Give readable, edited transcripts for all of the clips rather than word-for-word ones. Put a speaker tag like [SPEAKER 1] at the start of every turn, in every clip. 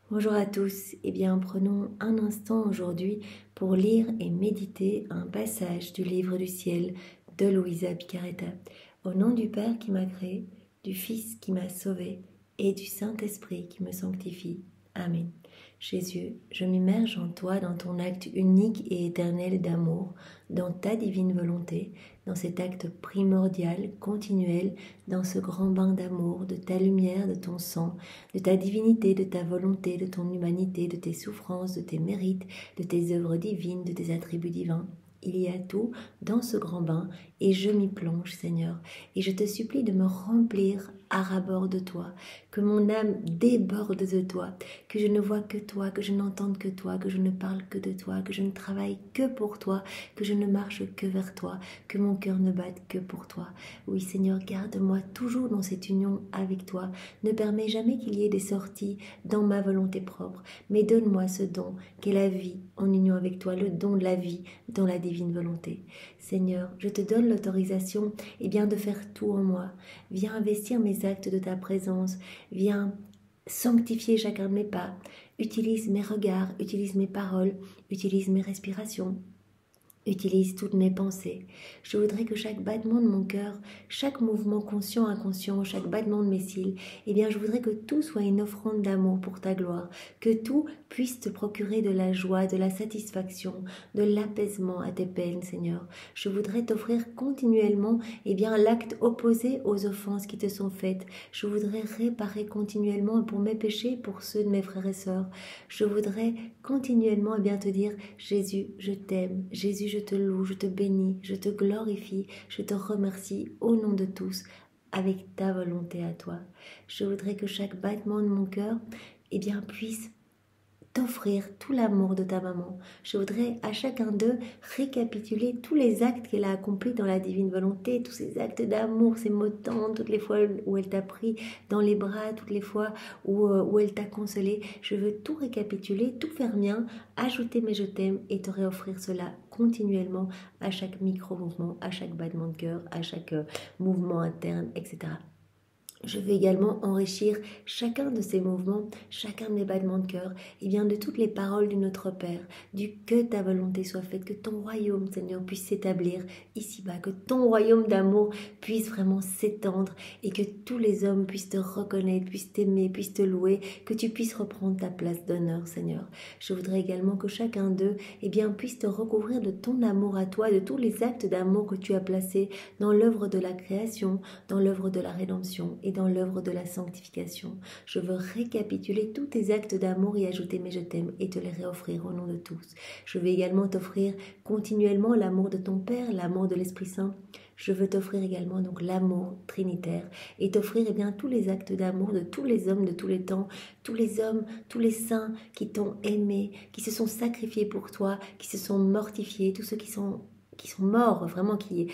[SPEAKER 1] Bonjour à tous, eh bien prenons un instant aujourd'hui pour lire et méditer un passage du livre du ciel de Luisa Picaretta. Au nom du Père qui m'a créé, du Fils qui m'a sauvé et du Saint-Esprit qui me sanctifie. Amen. Jésus, je m'immerge en toi dans ton acte unique et éternel d'amour, dans ta divine volonté, dans cet acte primordial, continuel, dans ce grand bain d'amour, de ta lumière, de ton sang, de ta divinité, de ta volonté, de ton humanité, de tes souffrances, de tes mérites, de tes œuvres divines, de tes attributs divins. Il y a tout dans ce grand bain et je m'y plonge, Seigneur, et je te supplie de me remplir à ras-bord de toi, que mon âme déborde de toi, que je ne vois que toi, que je n'entende que toi, que je ne parle que de toi, que je ne travaille que pour toi, que je ne marche que vers toi, que mon cœur ne batte que pour toi. Oui, Seigneur, garde-moi toujours dans cette union avec toi. Ne permets jamais qu'il y ait des sorties dans ma volonté propre, mais donne-moi ce don qu'est la vie en union avec toi, le don de la vie dans la divine volonté. Seigneur, je te donne l'autorisation de faire tout en moi. Viens investir mes actes de ta présence, viens sanctifier chacun de mes pas, utilise mes regards, utilise mes paroles, utilise mes respirations. Utilise toutes mes pensées. Je voudrais que chaque battement de mon cœur, chaque mouvement conscient, inconscient, chaque battement de mes cils, je voudrais que tout soit une offrande d'amour pour ta gloire, que tout puisse te procurer de la joie, de la satisfaction, de l'apaisement à tes peines, Seigneur. Je voudrais t'offrir continuellement, l'acte opposé aux offenses qui te sont faites. Je voudrais réparer continuellement pour mes péchés, pour ceux de mes frères et sœurs. Je voudrais continuellement te dire, Jésus, je t'aime, Jésus, je te loue, je te bénis, je te glorifie, je te remercie au nom de tous, avec ta volonté à toi. Je voudrais que chaque battement de mon cœur puisse t'offrir tout l'amour de ta maman. Je voudrais à chacun d'eux récapituler tous les actes qu'elle a accomplis dans la divine volonté, tous ces actes d'amour, ces mots tendres, toutes les fois où elle t'a pris dans les bras, toutes les fois où elle t'a consolé. Je veux tout récapituler, tout faire mien, ajouter mes je t'aime et te réoffrir cela continuellement à chaque micro-mouvement, à chaque battement de cœur, à chaque mouvement interne, etc. Je veux également enrichir chacun de ces mouvements, chacun de mes battements de cœur, de toutes les paroles de notre Père, du que ta volonté soit faite, que ton royaume, Seigneur, puisse s'établir ici-bas, que ton royaume d'amour puisse vraiment s'étendre et que tous les hommes puissent te reconnaître, puissent t'aimer, puissent te louer, que tu puisses reprendre ta place d'honneur, Seigneur. Je voudrais également que chacun d'eux, puisse te recouvrir de ton amour à toi, de tous les actes d'amour que tu as placés dans l'œuvre de la création, dans l'œuvre de la rédemption et dans l'œuvre de la sanctification. Je veux récapituler tous tes actes d'amour et ajouter mes je t'aime et te les réoffrir au nom de tous. Je veux également t'offrir continuellement l'amour de ton Père, l'amour de l'Esprit Saint. Je veux t'offrir également donc l'amour trinitaire et t'offrir tous les actes d'amour de tous les hommes de tous les temps, tous les hommes, tous les saints qui t'ont aimé, qui se sont sacrifiés pour toi, qui se sont mortifiés, tous ceux qui sont morts, vraiment qui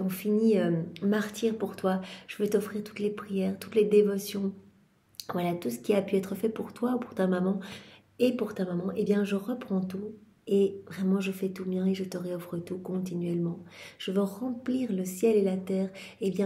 [SPEAKER 1] ont fini martyrs pour toi. Je veux t'offrir toutes les prières, toutes les dévotions, voilà, tout ce qui a pu être fait pour toi ou pour ta maman et pour ta maman, je reprends tout. Et vraiment, je fais tout mien et je te réoffre tout continuellement. Je veux remplir le ciel et la terre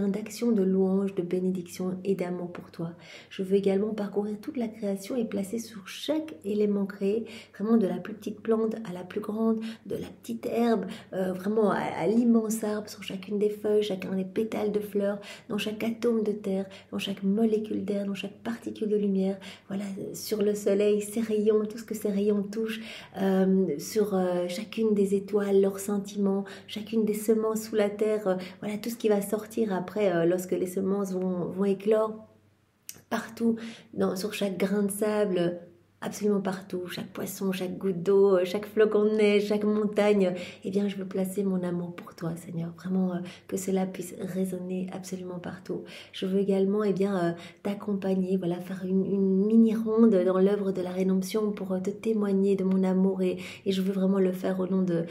[SPEAKER 1] d'actions de louange, de bénédiction et d'amour pour toi. Je veux également parcourir toute la création et placer sur chaque élément créé, vraiment de la plus petite plante à la plus grande, de la petite herbe, vraiment à l'immense arbre, sur chacune des feuilles, chacun des pétales de fleurs, dans chaque atome de terre, dans chaque molécule d'air, dans chaque particule de lumière, voilà, sur le soleil, ses rayons, tout ce que ces rayons touchent, sur chacune des étoiles, leurs sentiments, chacune des semences sous la terre, voilà tout ce qui va sortir après lorsque les semences vont éclore, partout, sur chaque grain de sable, absolument partout, chaque poisson, chaque goutte d'eau, chaque flocon de neige, chaque montagne, je veux placer mon amour pour toi, Seigneur, vraiment que cela puisse résonner absolument partout. Je veux également t'accompagner, voilà, faire une mini ronde dans l'œuvre de la rédemption pour te témoigner de mon amour et je veux vraiment le faire au nom de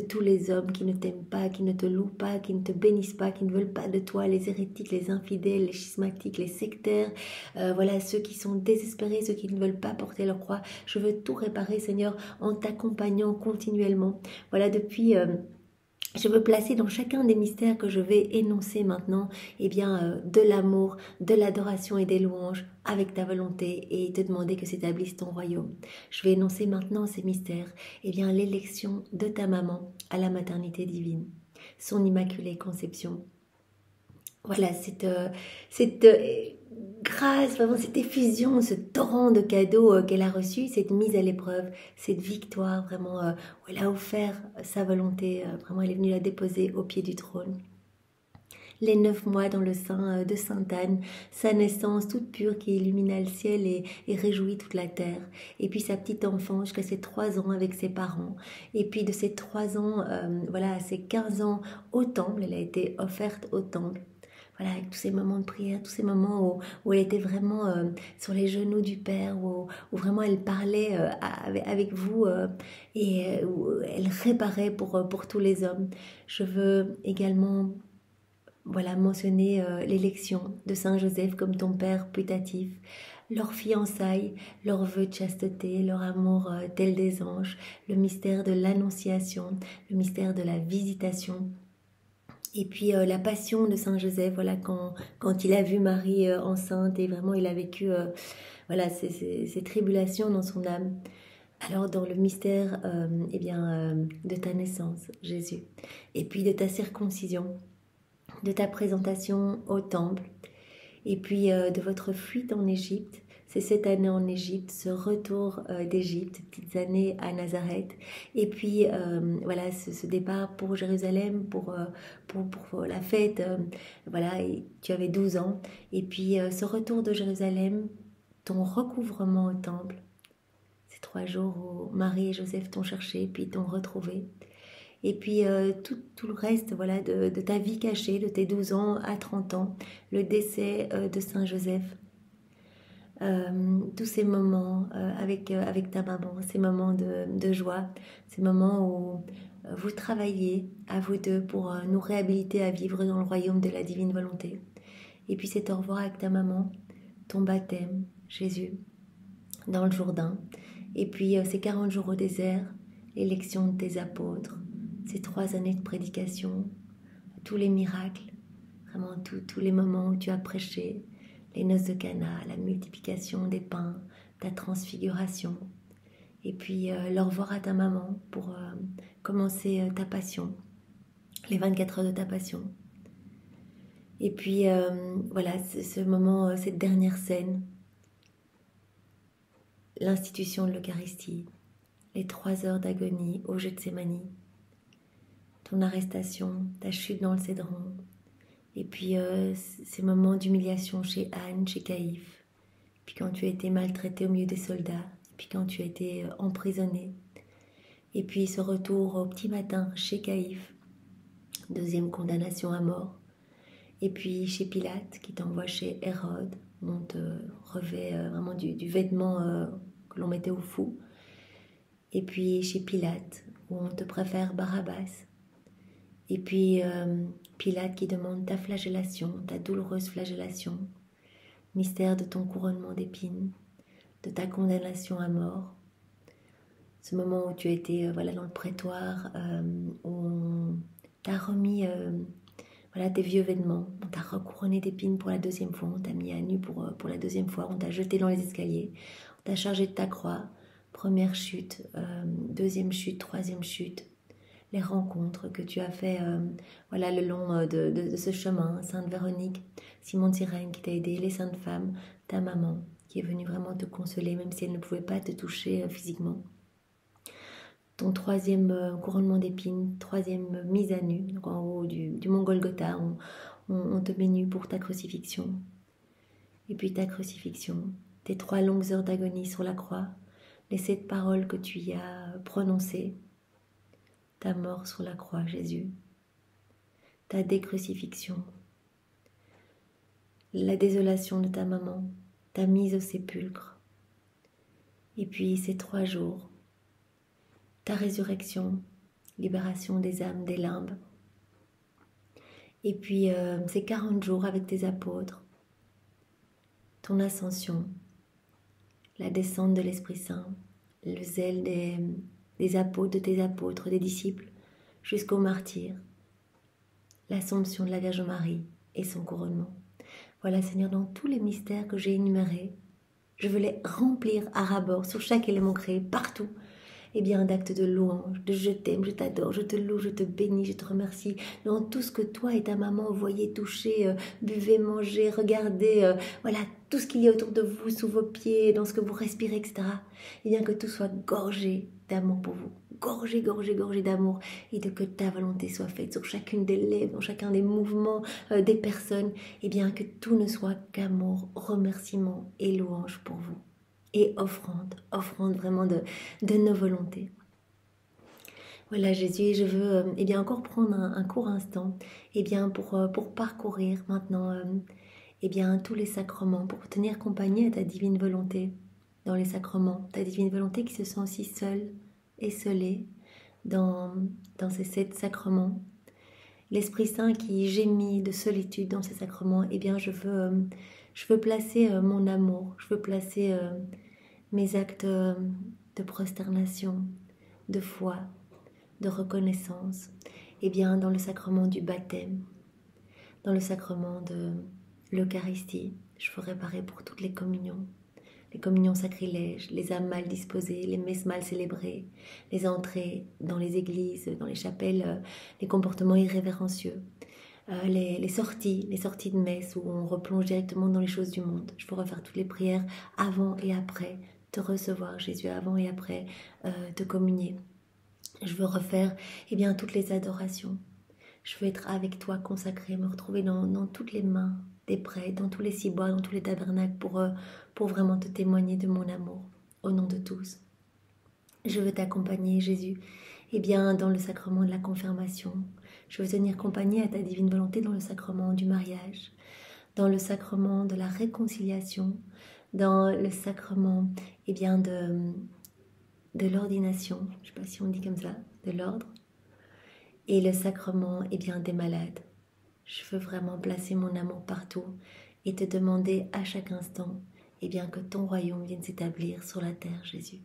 [SPEAKER 1] tous les hommes qui ne t'aiment pas, qui ne te louent pas, qui ne te bénissent pas, qui ne veulent pas de toi, les hérétiques, les infidèles, les schismatiques, les sectaires, voilà, ceux qui sont désespérés, ceux qui ne veulent pas porter leur croix. Je veux tout réparer, Seigneur, en t'accompagnant continuellement. Voilà, depuis Je veux placer dans chacun des mystères que je vais énoncer maintenant, eh bien, de l'amour, de l'adoration et des louanges avec ta volonté et te demander que s'établisse ton royaume. Je vais énoncer maintenant ces mystères, eh bien, l'élection de ta maman à la maternité divine, son immaculée conception. Voilà, cette grâce, vraiment cette effusion, ce torrent de cadeaux qu'elle a reçu, cette mise à l'épreuve, cette victoire vraiment où elle a offert sa volonté, vraiment elle est venue la déposer au pied du trône. Les 9 mois dans le sein de Sainte Anne, sa naissance toute pure qui illumina le ciel et réjouit toute la terre. Et puis sa petite enfance jusqu'à ses 3 ans avec ses parents. Et puis de ses 3 ans, voilà, à ses 15 ans au temple, elle a été offerte au temple. Voilà, avec tous ces moments de prière, tous ces moments où elle était vraiment sur les genoux du Père, où vraiment elle parlait avec vous et où elle réparait pour tous les hommes. Je veux également voilà, mentionner l'élection de Saint Joseph comme ton père putatif, leur fiançailles, leur vœu de chasteté, leur amour tel des anges, le mystère de l'annonciation, le mystère de la visitation. Et puis la passion de Saint Joseph, voilà, quand il a vu Marie enceinte et vraiment il a vécu voilà, ces tribulations dans son âme. Alors dans le mystère eh bien, de ta naissance, Jésus, et puis de ta circoncision, de ta présentation au temple, et puis de votre fuite en Égypte, c'est cette année en Égypte, ce retour d'Égypte, petites années à Nazareth, et puis voilà ce départ pour Jérusalem, pour la fête, voilà, et tu avais 12 ans, et puis ce retour de Jérusalem, ton recouvrement au temple, ces 3 jours où Marie et Joseph t'ont cherché, puis t'ont retrouvé. Et puis tout le reste voilà, de ta vie cachée, de tes 12 ans à 30 ans, le décès de Saint Joseph, tous ces moments avec ta maman, ces moments de joie, ces moments où vous travaillez à vous deux pour nous réhabiliter à vivre dans le royaume de la divine volonté. Et puis c'est au revoir avec ta maman, ton baptême, Jésus, dans le Jourdain. Et puis ces 40 jours au désert, l'élection de tes apôtres, ces 3 années de prédication, tous les miracles, vraiment tous les moments où tu as prêché, les noces de Cana, la multiplication des pains, ta transfiguration, et puis le revoir à ta maman pour commencer ta passion, les 24 heures de ta passion. Et puis voilà, ce moment, cette dernière scène, l'institution de l'Eucharistie, les 3 heures d'agonie au Gethsémani, ton arrestation, ta chute dans le Cédron, et puis ces moments d'humiliation chez Anne, chez Caïphe, puis quand tu as été maltraité au milieu des soldats, et puis quand tu as été emprisonné, et puis ce retour au petit matin chez Caïphe, 2e condamnation à mort, et puis chez Pilate qui t'envoie chez Hérode, où on te revêt vraiment du vêtement que l'on mettait au fou, et puis chez Pilate où on te préfère Barabbas, et puis Pilate qui demande ta flagellation, ta douloureuse flagellation, mystère de ton couronnement d'épines, de ta condamnation à mort, ce moment où tu as été voilà, dans le prétoire, où on t'a remis voilà, tes vieux vêtements, on t'a recouronné d'épines pour la 2e fois, on t'a mis à nu pour la 2e fois, on t'a jeté dans les escaliers, on t'a chargé de ta croix, 1re chute, 2e chute, 3e chute, les rencontres que tu as fait voilà, le long de ce chemin, Sainte Véronique, Simon de Cyrène qui t'a aidé, les saintes femmes, ta maman qui est venue vraiment te consoler même si elle ne pouvait pas te toucher physiquement. Ton 3e couronnement d'épines, 3e mise à nu, donc en haut du mont Golgotha, on te met nu pour ta crucifixion. Et puis ta crucifixion, tes 3 longues heures d'agonie sur la croix, les 7 paroles que tu y as prononcées, ta mort sur la croix, Jésus, ta décrucifixion, la désolation de ta maman, ta mise au sépulcre, et puis ces 3 jours, ta résurrection, libération des âmes, des limbes, et puis ces 40 jours avec tes apôtres, ton ascension, la descente de l'Esprit Saint, le zèle des apôtres, de tes apôtres, des disciples, jusqu'au martyre, l'Assomption de la Vierge Marie et son couronnement. Voilà, Seigneur, dans tous les mystères que j'ai énumérés, je veux les remplir à ras-bord sur chaque élément créé, partout. Eh bien, d'actes de louange, de je t'aime, je t'adore, je te loue, je te bénis, je te remercie. Dans tout ce que toi et ta maman voyez, touchez, buvez, mangez, regardez, voilà, tout ce qu'il y a autour de vous, sous vos pieds, dans ce que vous respirez, etc. Eh bien, que tout soit gorgé d'amour pour vous. Gorgé, gorgé, gorgé d'amour. Et de que ta volonté soit faite sur chacune des lèvres, dans chacun des mouvements des personnes. Eh bien, que tout ne soit qu'amour, remerciement et louange pour vous. Et offrande vraiment de nos volontés. Voilà Jésus, je veux eh bien encore prendre un court instant eh bien pour parcourir maintenant eh bien tous les sacrements, pour tenir compagnie à ta divine volonté dans les sacrements, ta divine volonté qui se sent aussi seule et scellée dans ces 7 sacrements. L'Esprit Saint qui gémit de solitude dans ces sacrements, eh bien je veux placer mon amour, je veux placer mes actes de prosternation, de foi, de reconnaissance, eh bien dans le sacrement du baptême, dans le sacrement de l'Eucharistie. Je veux réparer pour toutes les communions sacrilèges, les âmes mal disposées, les messes mal célébrées, les entrées dans les églises, dans les chapelles, les comportements irrévérencieux, les sorties de messe où on replonge directement dans les choses du monde. Je veux refaire toutes les prières avant et après te recevoir, Jésus, avant et après te communier. Je veux refaire eh bien, toutes les adorations. Je veux être avec toi consacré, me retrouver dans toutes les mains des prêtres, dans tous les ciboires, dans tous les tabernacles pour vraiment te témoigner de mon amour au nom de tous. Je veux t'accompagner, Jésus, eh bien, dans le sacrement de la confirmation. Je veux tenir compagnie à ta divine volonté dans le sacrement du mariage, dans le sacrement de la réconciliation, dans le sacrement eh bien, de l'ordination, je ne sais pas si on dit comme ça, de l'ordre, et le sacrement eh bien, des malades. Je veux vraiment placer mon amour partout et te demander à chaque instant eh bien, que ton royaume vienne s'établir sur la terre, Jésus.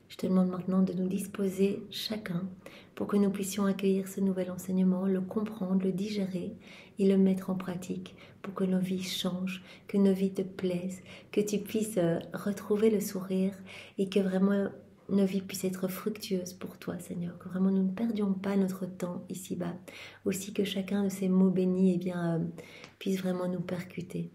[SPEAKER 1] Je te demande maintenant de nous disposer chacun pour que nous puissions accueillir ce nouvel enseignement, le comprendre, le digérer et le mettre en pratique pour que nos vies changent, que nos vies te plaisent, que tu puisses retrouver le sourire et que vraiment nos vies puissent être fructueuses pour toi, Seigneur, que vraiment nous ne perdions pas notre temps ici-bas. Aussi que chacun de ces mots bénis eh bien, puisse vraiment nous percuter.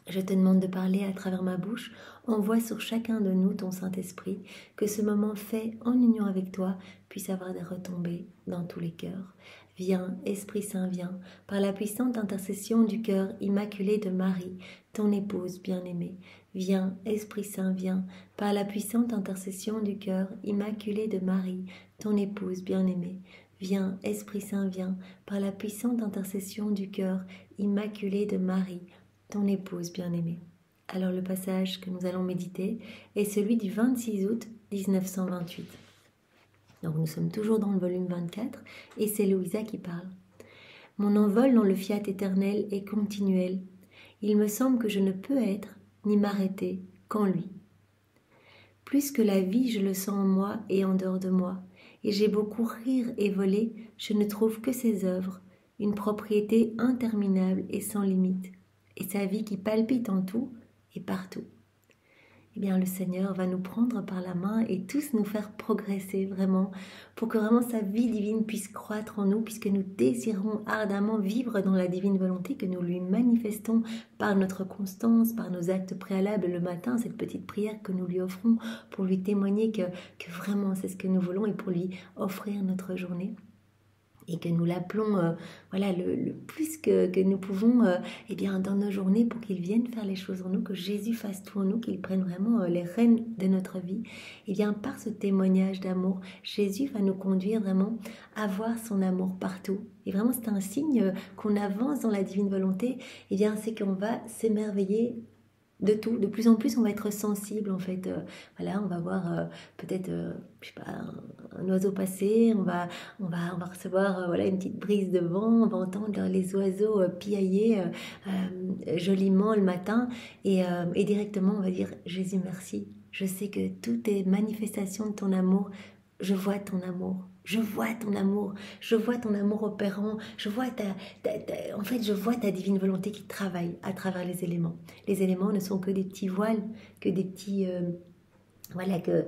[SPEAKER 1] Je te demande de parler à travers ma bouche. Envoie sur chacun de nous ton Saint-Esprit, que ce moment fait en union avec toi puisse avoir des retombées dans tous les cœurs. Viens, Esprit Saint, viens, par la puissante intercession du cœur immaculé de Marie, ton épouse bien-aimée. Viens, Esprit Saint, viens, par la puissante intercession du cœur immaculé de Marie, ton épouse bien-aimée. Viens, Esprit Saint, viens, par la puissante intercession du cœur immaculé de Marie, ton épouse bien-aimée. Alors le passage que nous allons méditer est celui du 26 août 1928. Donc nous sommes toujours dans le volume 24 et c'est Louisa qui parle. Mon envol dans le fiat éternel est continuel. Il me semble que je ne peux être ni m'arrêter qu'en lui. Plus que la vie, je le sens en moi et en dehors de moi. Et j'ai beaucoup rire et voler, je ne trouve que ses œuvres, une propriété interminable et sans limite. Et sa vie qui palpite en tout et partout. Eh bien, le Seigneur va nous prendre par la main et tous nous faire progresser vraiment, pour que vraiment sa vie divine puisse croître en nous, puisque nous désirons ardemment vivre dans la divine volonté que nous lui manifestons par notre constance, par nos actes préalables le matin, cette petite prière que nous lui offrons pour lui témoigner que vraiment c'est ce que nous voulons et pour lui offrir notre journée. Et que nous l'appelons voilà, le plus que nous pouvons eh bien, dans nos journées pour qu'il vienne faire les choses en nous, que Jésus fasse tout en nous, qu'il prenne vraiment les rênes de notre vie. Et bien par ce témoignage d'amour, Jésus va nous conduire vraiment à voir son amour partout. Et vraiment c'est un signe qu'on avance dans la divine volonté, et bien c'est qu'on va s'émerveiller de tout, de plus en plus on va être sensible en fait, voilà, on va voir peut-être je sais pas, un oiseau passer, on va recevoir voilà, une petite brise de vent, on va entendre les oiseaux piailler joliment le matin et directement on va dire Jésus merci, je sais que tout est manifestation de ton amour je vois ton amour, je vois ton amour, je vois ton amour opérant, je vois en fait, je vois ta divine volonté qui travaille à travers les éléments. Les éléments ne sont que des petits voiles, que des petits, voilà, que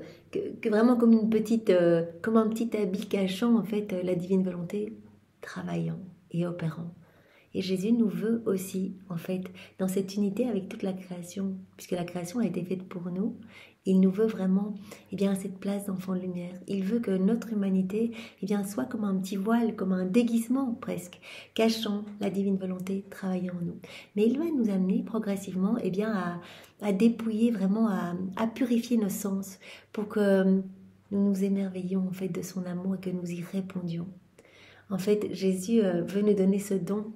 [SPEAKER 1] vraiment comme une petite, comme un petit habit cachant en fait la divine volonté travaillant et opérant. Et Jésus nous veut aussi, en fait, dans cette unité avec toute la création, puisque la création a été faite pour nous. Il nous veut vraiment, eh bien, cette place d'enfant de lumière. Il veut que notre humanité, eh bien, soit comme un petit voile, comme un déguisement presque, cachant la divine volonté travaillant en nous. Mais il va nous amener progressivement, eh bien, à dépouiller vraiment, à purifier nos sens, pour que nous nous émerveillions en fait de son amour et que nous y répondions. En fait, Jésus veut nous donner ce don,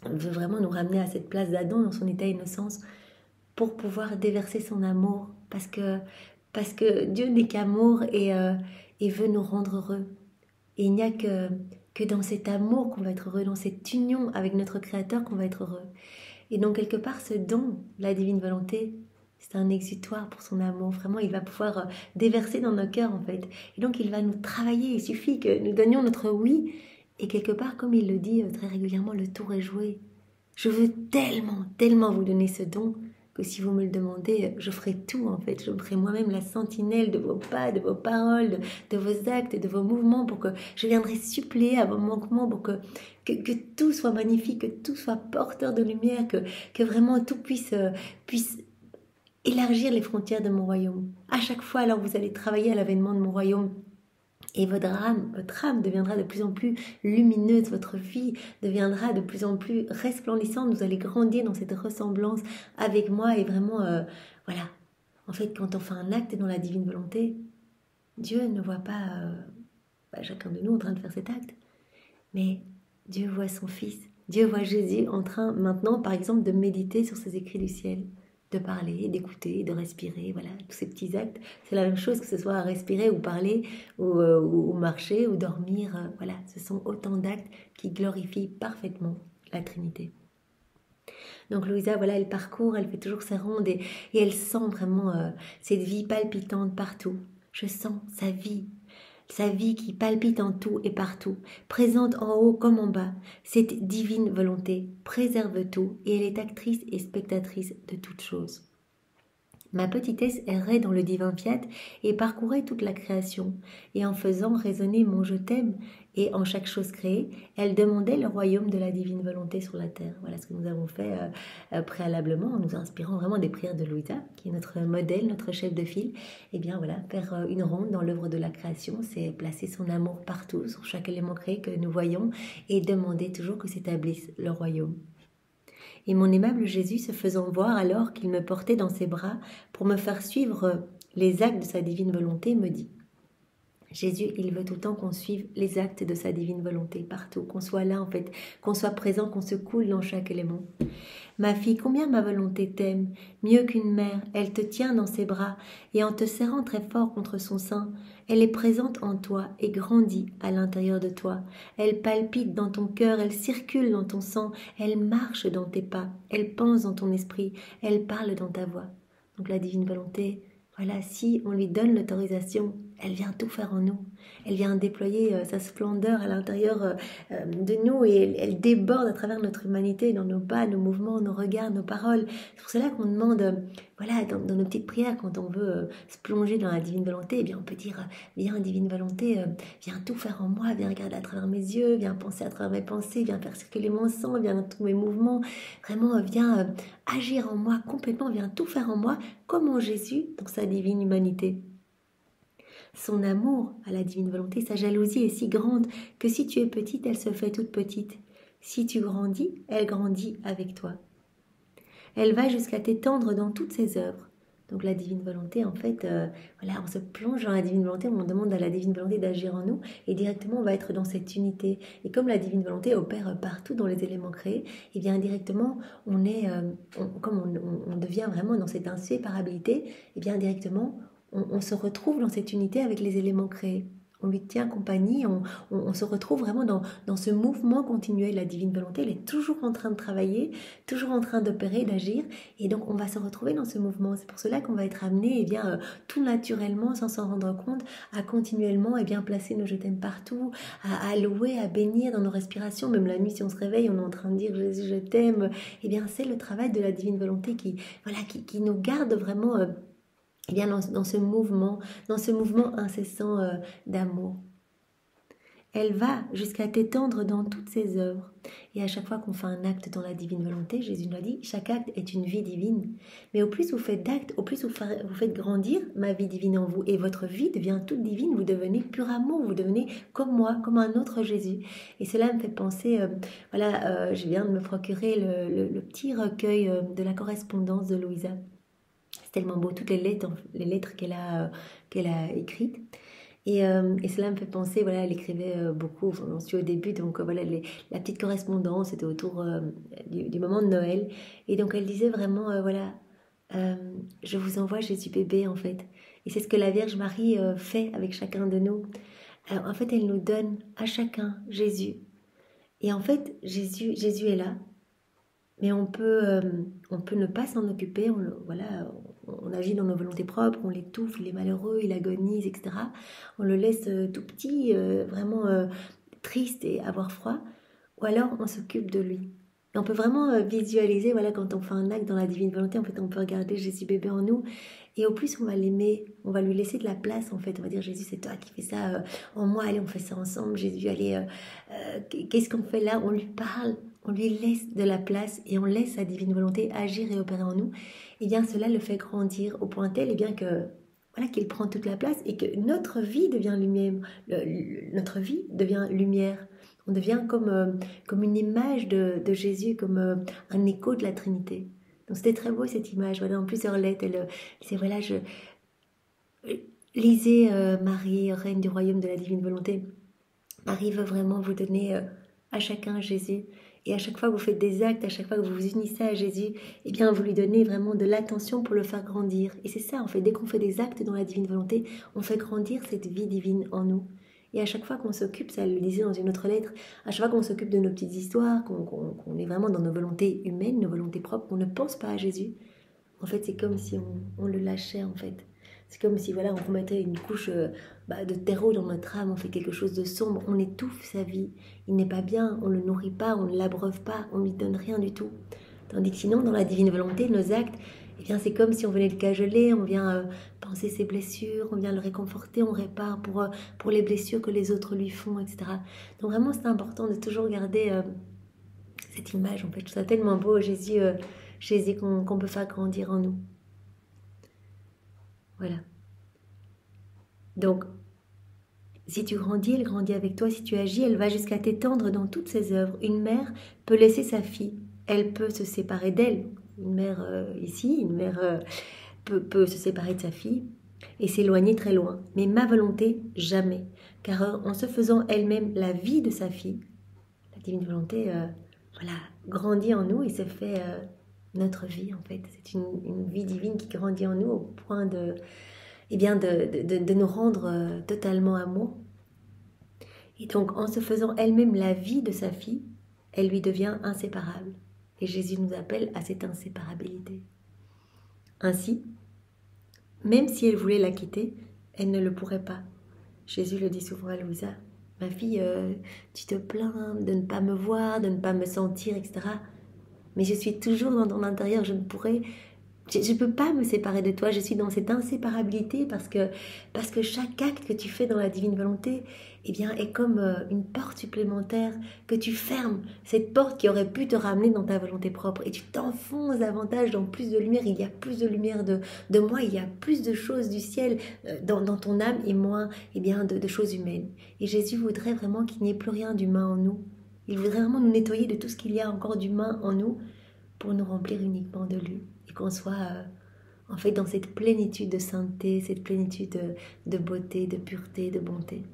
[SPEAKER 1] veut vraiment nous ramener à cette place d'Adam dans son état d'innocence pour pouvoir déverser son amour parce que Dieu n'est qu'amour et veut nous rendre heureux. Et il n'y a que dans cet amour qu'on va être heureux, dans cette union avec notre Créateur qu'on va être heureux. Et donc quelque part ce don, la divine volonté, c'est un exutoire pour son amour. Vraiment, il va pouvoir déverser dans nos cœurs en fait. Et donc il va nous travailler, il suffit que nous donnions notre oui. Et quelque part, comme il le dit très régulièrement, le tour est joué. Je veux tellement, tellement vous donner ce don que si vous me le demandez, je ferai tout en fait. Je ferai moi-même la sentinelle de vos pas, de vos paroles, de vos actes, de vos mouvements pour que je viendrai suppléer à vos manquements pour que tout soit magnifique, que tout soit porteur de lumière, que vraiment tout puisse élargir les frontières de mon royaume. À chaque fois, alors vous allez travailler à l'avènement de mon royaume. Et votre âme deviendra de plus en plus lumineuse, votre vie deviendra de plus en plus resplendissante, vous allez grandir dans cette ressemblance avec moi et vraiment, voilà. En fait, quand on fait un acte dans la divine volonté, Dieu ne voit pas chacun de nous en train de faire cet acte, mais Dieu voit son Fils, Dieu voit Jésus en train maintenant, par exemple, de méditer sur ces écrits du ciel, de parler, d'écouter, de respirer, voilà, tous ces petits actes. C'est la même chose que ce soit respirer ou parler ou marcher ou dormir. Voilà, ce sont autant d'actes qui glorifient parfaitement la Trinité. Donc Louisa, voilà, elle parcourt, elle fait toujours ses rondes et elle sent vraiment cette vie palpitante partout. Je sens sa vie qui palpite en tout et partout, présente en haut comme en bas. Cette divine volonté préserve tout et elle est actrice et spectatrice de toutes choses. Ma petitesse errait dans le divin fiat et parcourait toute la création, et en faisant résonner mon je t'aime, et en chaque chose créée, elle demandait le royaume de la divine volonté sur la terre. Voilà ce que nous avons fait préalablement, en nous inspirant vraiment des prières de Louisa, qui est notre modèle, notre chef de file. Et bien voilà, faire une ronde dans l'œuvre de la création, c'est placer son amour partout, sur chaque élément créé que nous voyons, et demander toujours que s'établisse le royaume. Et mon aimable Jésus, se faisant voir alors qu'il me portait dans ses bras pour me faire suivre les actes de sa divine volonté, me dit: Jésus, il veut tout le temps qu'on suive les actes de sa divine volonté partout, qu'on soit là en fait, qu'on soit présent, qu'on se coule dans chaque élément. Ma fille, combien ma volonté t'aime, mieux qu'une mère, elle te tient dans ses bras, et en te serrant très fort contre son sein, elle est présente en toi et grandit à l'intérieur de toi. Elle palpite dans ton cœur, elle circule dans ton sang, elle marche dans tes pas, elle pense dans ton esprit, elle parle dans ta voix. Donc la divine volonté, voilà, si on lui donne l'autorisation, elle vient tout faire en nous. Elle vient déployer sa splendeur à l'intérieur de nous et elle déborde à travers notre humanité, dans nos pas, nos mouvements, nos regards, nos paroles. C'est pour cela qu'on demande, voilà, dans nos petites prières, quand on veut se plonger dans la divine volonté, eh bien on peut dire: viens divine volonté, viens tout faire en moi, viens regarder à travers mes yeux, viens penser à travers mes pensées, viens faire circuler mon sang, viens dans tous mes mouvements. Vraiment, viens agir en moi complètement, viens tout faire en moi, comme en Jésus dans sa divine humanité. Son amour à la divine volonté, sa jalousie est si grande que si tu es petite, elle se fait toute petite. Si tu grandis, elle grandit avec toi. Elle va jusqu'à t'étendre dans toutes ses œuvres. Donc la divine volonté, en fait, voilà, on se plonge dans la divine volonté, on demande à la divine volonté d'agir en nous et directement on va être dans cette unité. Et comme la divine volonté opère partout dans les éléments créés, et bien indirectement on est, on devient vraiment dans cette inséparabilité, et bien indirectement on se retrouve dans cette unité avec les éléments créés. on lui tient compagnie, on se retrouve vraiment dans ce mouvement continuel. La divine volonté, elle est toujours en train de travailler, toujours en train d'opérer, d'agir, et donc on va se retrouver dans ce mouvement. C'est pour cela qu'on va être amené, eh bien, tout naturellement, sans s'en rendre compte, à continuellement, eh bien, placer nos je t'aime partout, à louer, à bénir dans nos respirations. Même la nuit, si on se réveille, on est en train de dire Jésus, je t'aime. Eh bien, c'est le travail de la divine volonté qui nous garde vraiment eh bien, dans ce mouvement incessant d'amour. Elle va jusqu'à t'étendre dans toutes ses œuvres. Et à chaque fois qu'on fait un acte dans la divine volonté, Jésus nous a dit, chaque acte est une vie divine. Mais au plus vous faites d'actes, au plus vous faites grandir ma vie divine en vous. Et votre vie devient toute divine, vous devenez pur amour, vous devenez comme moi, comme un autre Jésus. Et cela me fait penser, je viens de me procurer le petit recueil de la correspondance de Louisa. C'est tellement beau, toutes les lettres qu'elle a écrites. Et cela me fait penser, voilà, elle écrivait beaucoup, enfin, j'en suis au début, donc voilà, la petite correspondance, c'était autour du moment de Noël. Et donc elle disait vraiment, je vous envoie Jésus bébé en fait. Et c'est ce que la Vierge Marie fait avec chacun de nous. Alors, en fait, elle nous donne à chacun Jésus. Et en fait, Jésus est là. Mais on peut ne pas s'en occuper, on agit dans nos volontés propres, on l'étouffe, il est malheureux, il agonise, etc. On le laisse tout petit, vraiment triste et avoir froid, ou alors on s'occupe de lui. Et on peut vraiment visualiser, voilà, quand on fait un acte dans la divine volonté, en fait, on peut regarder Jésus bébé en nous, et au plus on va l'aimer, on va lui laisser de la place, en fait, on va dire Jésus, c'est toi qui fais ça en moi, allez, on fait ça ensemble, Jésus, allez, qu'est-ce qu'on fait là? On lui parle. On lui laisse de la place et on laisse sa divine volonté agir et opérer en nous, et bien cela le fait grandir au point tel, et bien que voilà, qu'il prend toute la place et que notre vie devient lumière. Notre vie devient lumière. On devient comme une image de Jésus, comme un écho de la Trinité. Donc c'était très beau cette image. Voilà, en plusieurs lettres, c'est voilà, lisez Marie, reine du royaume de la divine volonté. Marie veut vraiment vous donner à chacun Jésus. Et à chaque fois que vous faites des actes, à chaque fois que vous vous unissez à Jésus, eh bien vous lui donnez vraiment de l'attention pour le faire grandir. Et c'est ça en fait, dès qu'on fait des actes dans la divine volonté, on fait grandir cette vie divine en nous. Et à chaque fois qu'on s'occupe, ça le disait dans une autre lettre, à chaque fois qu'on s'occupe de nos petites histoires, qu'on est vraiment dans nos volontés humaines, nos volontés propres, qu'on ne pense pas à Jésus, en fait c'est comme si on le lâchait en fait. C'est comme si voilà, on remettait une couche de terreau dans notre âme, on fait quelque chose de sombre, on étouffe sa vie. Il n'est pas bien, on ne le nourrit pas, on ne l'abreuve pas, on ne lui donne rien du tout. Tandis que sinon, dans la divine volonté, nos actes, eh bien, c'est comme si on venait le cajoler, on vient penser ses blessures, on vient le réconforter, on répare pour les blessures que les autres lui font, etc. Donc vraiment, c'est important de toujours garder cette image. En fait, je trouve ça tellement beau, Jésus qu'on peut faire grandir en nous. Voilà. Donc, si tu grandis, elle grandit avec toi. Si tu agis, elle va jusqu'à t'étendre dans toutes ses œuvres. Une mère peut laisser sa fille. Elle peut se séparer d'elle. Une mère une mère peut se séparer de sa fille et s'éloigner très loin. Mais ma volonté, jamais. Car en se faisant elle-même la vie de sa fille, la divine volonté grandit en nous et se fait notre vie en fait. C'est une vie divine qui grandit en nous au point de nous rendre totalement amour. Et donc, en se faisant elle-même la vie de sa fille, elle lui devient inséparable. Et Jésus nous appelle à cette inséparabilité. Ainsi, même si elle voulait la quitter, elle ne le pourrait pas. Jésus le dit souvent à Louisa, « Ma fille, tu te plains de ne pas me voir, de ne pas me sentir, etc. Mais je suis toujours dans ton intérieur, je ne peux pas me séparer de toi, je suis dans cette inséparabilité parce que chaque acte que tu fais dans la divine volonté est comme une porte supplémentaire que tu fermes, cette porte qui aurait pu te ramener dans ta volonté propre et tu t'enfonces davantage dans plus de lumière, il y a plus de lumière de moi, il y a plus de choses du ciel dans ton âme et moins de choses humaines. Et Jésus voudrait vraiment qu'il n'y ait plus rien d'humain en nous, il voudrait vraiment nous nettoyer de tout ce qu'il y a encore d'humain en nous pour nous remplir uniquement de lui. Et qu'on soit en fait dans cette plénitude de sainteté, cette plénitude de beauté, de pureté, de bonté.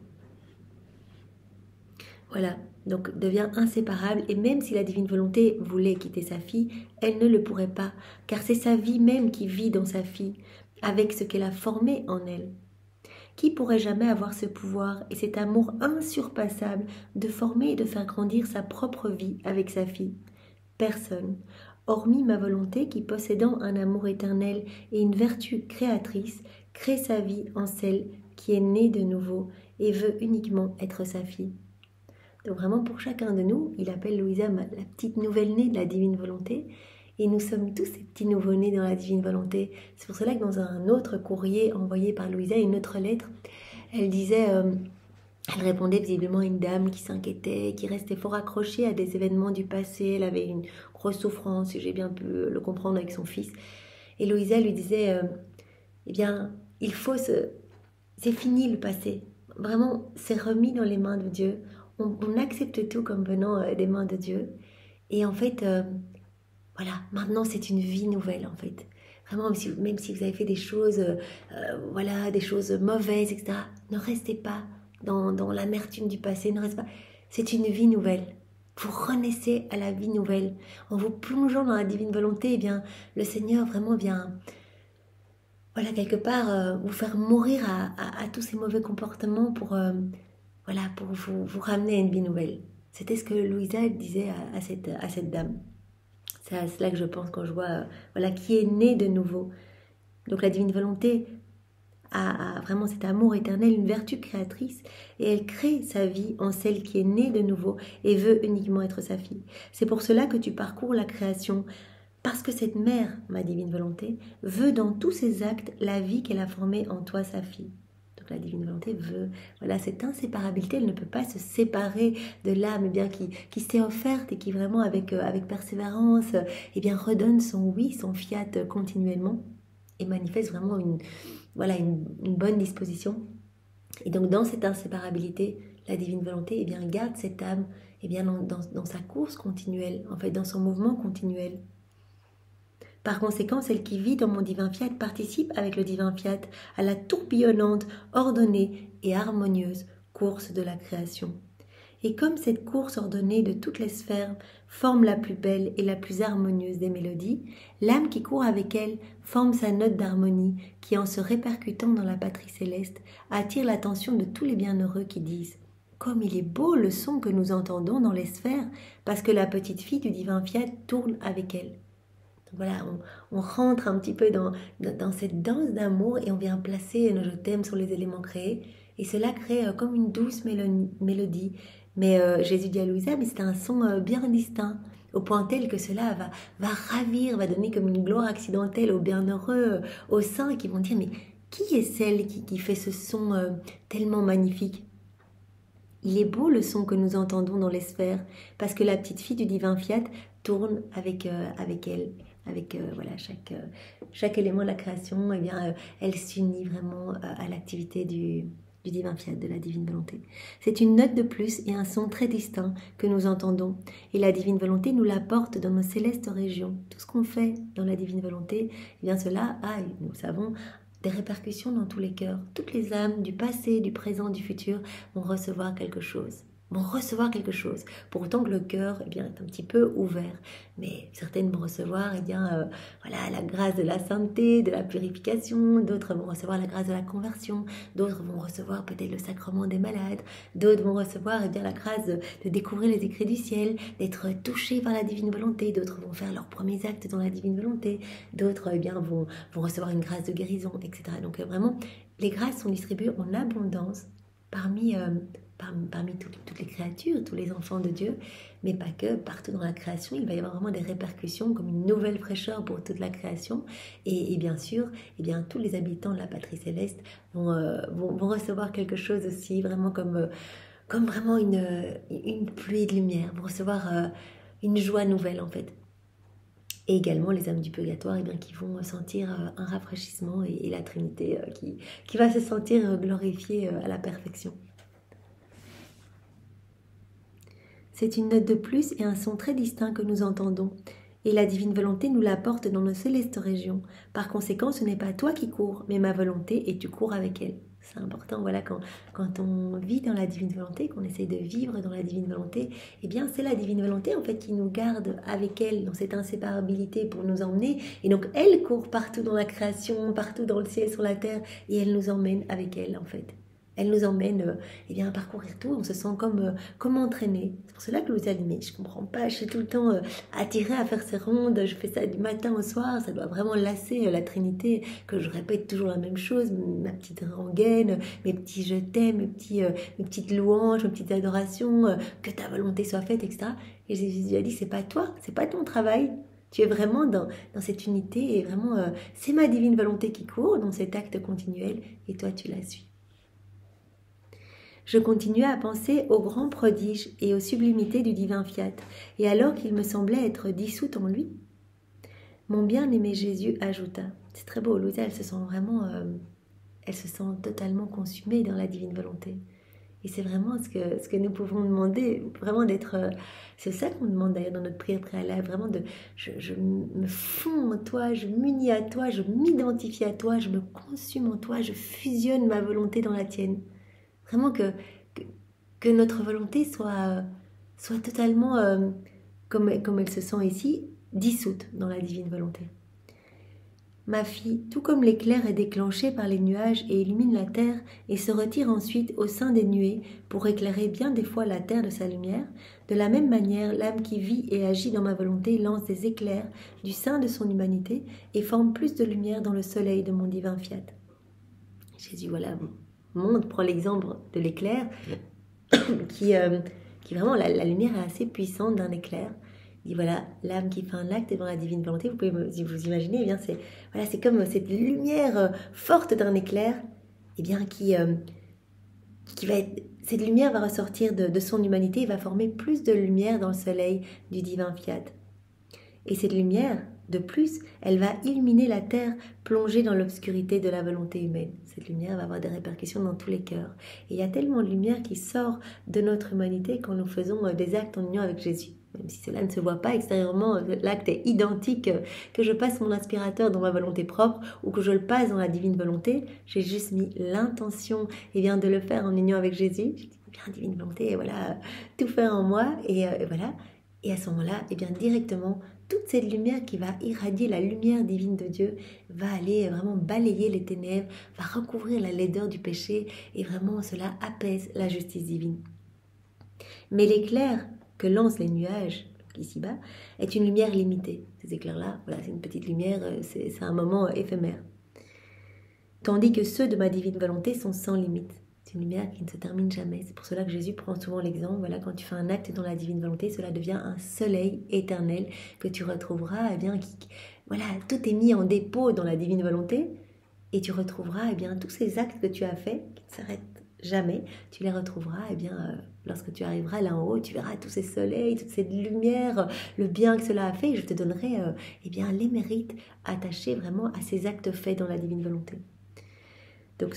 [SPEAKER 1] Voilà, donc devient inséparable et même si la divine volonté voulait quitter sa fille, elle ne le pourrait pas, car c'est sa vie même qui vit dans sa fille, avec ce qu'elle a formé en elle. Qui pourrait jamais avoir ce pouvoir et cet amour insurpassable de former et de faire grandir sa propre vie avec sa fille? Personne, hormis ma volonté qui, possédant un amour éternel et une vertu créatrice, crée sa vie en celle qui est née de nouveau et veut uniquement être sa fille. Donc vraiment pour chacun de nous, il appelle Louisa la petite nouvelle-née de la divine volonté, et nous sommes tous ces petits nouveaux-nés dans la divine volonté. C'est pour cela que dans un autre courrier envoyé par Louisa, une autre lettre, elle disait... Elle répondait visiblement à une dame qui s'inquiétait, qui restait fort accrochée à des événements du passé. Elle avait une grosse souffrance, si j'ai bien pu le comprendre, avec son fils. Et Louisa lui disait, eh bien, c'est fini le passé. Vraiment, c'est remis dans les mains de Dieu. On accepte tout comme venant des mains de Dieu. Et en fait, voilà, maintenant c'est une vie nouvelle en fait. Vraiment, même si vous avez fait des choses, voilà, des choses mauvaises, etc., ne restez pas dans l'amertume du passé, ne restez pas. C'est une vie nouvelle. Vous renaissez à la vie nouvelle. En vous plongeant dans la divine volonté, eh bien, le Seigneur vraiment vient, voilà, quelque part, vous faire mourir à tous ces mauvais comportements pour, voilà, pour vous ramener à une vie nouvelle. C'était ce que Louisa disait à cette dame. C'est à cela que je pense quand je vois, voilà, qui est né de nouveau. Donc la divine volonté a vraiment cet amour éternel, une vertu créatrice, et elle crée sa vie en celle qui est née de nouveau et veut uniquement être sa fille. C'est pour cela que tu parcours la création, parce que cette mère, ma divine volonté, veut dans tous ses actes la vie qu'elle a formée en toi, sa fille. Donc la divine volonté veut, voilà, cette inséparabilité, elle ne peut pas se séparer de l'âme, eh bien, qui s'est offerte et qui vraiment avec persévérance, eh bien, redonne son oui, son fiat continuellement et manifeste vraiment une bonne disposition. Et donc dans cette inséparabilité, la divine volonté, eh bien, garde cette âme, eh bien, dans sa course continuelle, en fait, dans son mouvement continuel. Par conséquent, celle qui vit dans mon divin fiat participe avec le divin fiat à la tourbillonnante, ordonnée et harmonieuse course de la création. Et comme cette course ordonnée de toutes les sphères forme la plus belle et la plus harmonieuse des mélodies, l'âme qui court avec elle forme sa note d'harmonie qui, en se répercutant dans la patrie céleste, attire l'attention de tous les bienheureux qui disent « Comme il est beau le son que nous entendons dans les sphères, parce que la petite fille du divin fiat tourne avec elle. » Donc voilà, on rentre un petit peu dans cette danse d'amour et on vient placer nos je t'aime sur les éléments créés. Et cela crée comme une douce mélodie. Mais Jésus dit à Louisa, mais c'est un son bien distinct, au point tel que cela va ravir, va donner comme une gloire accidentelle aux bienheureux, aux saints qui vont dire, mais qui est celle qui fait ce son tellement magnifique? Il est beau le son que nous entendons dans les sphères, parce que la petite fille du divin fiat tourne avec elle. Avec voilà, chaque élément de la création, eh bien, elle s'unit vraiment à l'activité du divin fiat, de la divine volonté. C'est une note de plus et un son très distinct que nous entendons. Et la divine volonté nous l'apporte dans nos célestes régions. Tout ce qu'on fait dans la divine volonté, eh bien cela a, nous le savons, des répercussions dans tous les cœurs. Toutes les âmes du passé, du présent, du futur vont recevoir quelque chose. Pour autant que le cœur eh bien, est un petit peu ouvert. Mais certaines vont recevoir eh bien, voilà, la grâce de la sainteté, de la purification, d'autres vont recevoir la grâce de la conversion, d'autres vont recevoir peut-être le sacrement des malades, d'autres vont recevoir eh bien, la grâce de découvrir les écrits du ciel, d'être touchés par la divine volonté, d'autres vont faire leurs premiers actes dans la divine volonté, d'autres eh bien, vont recevoir une grâce de guérison, etc. Donc vraiment, les grâces sont distribuées en abondance parmi toutes les créatures, tous les enfants de Dieu, mais pas que, partout dans la création, il va y avoir vraiment des répercussions comme une nouvelle fraîcheur pour toute la création. Et bien sûr, eh bien, tous les habitants de la patrie céleste vont recevoir quelque chose aussi, vraiment comme vraiment une pluie de lumière, vont recevoir une joie nouvelle en fait. Et également les âmes du purgatoire eh bien, qui vont sentir un rafraîchissement et la Trinité qui va se sentir glorifiée à la perfection. C'est une note de plus et un son très distinct que nous entendons. Et la divine volonté nous l'apporte dans nos célestes régions. Par conséquent, ce n'est pas toi qui cours, mais ma volonté, et tu cours avec elle. C'est important, voilà, quand on vit dans la divine volonté, qu'on essaie de vivre dans la divine volonté, eh bien c'est la divine volonté en fait qui nous garde avec elle dans cette inséparabilité pour nous emmener. Et donc elle court partout dans la création, partout dans le ciel, sur la terre, et elle nous emmène avec elle en fait. Elle nous emmène eh bien, à parcourir tout, on se sent comme entraîné. C'est pour cela que Louisa dit, mais je ne comprends pas, je suis tout le temps attirée à faire ces rondes, je fais ça du matin au soir, ça doit vraiment lasser la Trinité, que je répète toujours la même chose, ma petite rengaine, mes petits je t'aime, mes petites louanges, mes petites adorations, que ta volonté soit faite, etc. Et Jésus a dit, c'est pas toi, c'est pas ton travail. Tu es vraiment dans cette unité et vraiment, c'est ma divine volonté qui court dans cet acte continuel et toi tu la suis. Je continuais à penser aux grands prodiges et aux sublimités du divin fiat, et alors qu'il me semblait être dissout en lui, mon bien-aimé Jésus ajouta, c'est très beau, Louisa, elle se sent vraiment, elle se sent totalement consumée dans la divine volonté. Et c'est vraiment ce que nous pouvons demander, vraiment d'être, c'est ça qu'on demande d'ailleurs dans notre prière préalable, vraiment je me fonds en toi, je m'unis à toi, je m'identifie à toi, je me consume en toi, je fusionne ma volonté dans la tienne. Vraiment que notre volonté soit totalement, comme elle se sent ici, dissoute dans la divine volonté. Ma fille, tout comme l'éclair est déclenché par les nuages et illumine la terre et se retire ensuite au sein des nuées pour éclairer bien des fois la terre de sa lumière, de la même manière, l'âme qui vit et agit dans ma volonté lance des éclairs du sein de son humanité et forme plus de lumière dans le soleil de mon divin fiat. Jésus, voilà, prend l'exemple de l'éclair, qui vraiment, la lumière est assez puissante d'un éclair. Il dit voilà, l'âme qui fait un acte devant la divine volonté, vous pouvez vous imaginer, eh bien c'est comme cette lumière forte d'un éclair, eh bien qui va être, cette lumière va ressortir de son humanité et va former plus de lumière dans le soleil du divin fiat. Et cette lumière, de plus, elle va illuminer la terre plongée dans l'obscurité de la volonté humaine. Cette lumière va avoir des répercussions dans tous les cœurs. Et il y a tellement de lumière qui sort de notre humanité quand nous faisons des actes en union avec Jésus. Même si cela ne se voit pas extérieurement, l'acte est identique, que je passe mon aspirateur dans ma volonté propre ou que je le passe dans la divine volonté, j'ai juste mis l'intention de le faire en union avec Jésus. J'ai dit, bien, divine volonté, et voilà, tout faire en moi, et voilà. Et à ce moment-là, directement, toute cette lumière qui va irradier la lumière divine de Dieu va aller vraiment balayer les ténèbres, va recouvrir la laideur du péché et vraiment cela apaise la justice divine. Mais l'éclair que lancent les nuages ici-bas est une lumière limitée. Ces éclairs-là, voilà, c'est une petite lumière, c'est un moment éphémère. Tandis que ceux de ma divine volonté sont sans limite. C'est une lumière qui ne se termine jamais. C'est pour cela que Jésus prend souvent l'exemple. Voilà, quand tu fais un acte dans la divine volonté, cela devient un soleil éternel que tu retrouveras. Voilà, tout est mis en dépôt dans la divine volonté et tu retrouveras tous ces actes que tu as faits qui ne s'arrêtent jamais. Tu les retrouveras lorsque tu arriveras là en haut. Tu verras tous ces soleils, toute cette lumière, le bien que cela a fait. Et je te donnerai les mérites attachés vraiment à ces actes faits dans la divine volonté. Donc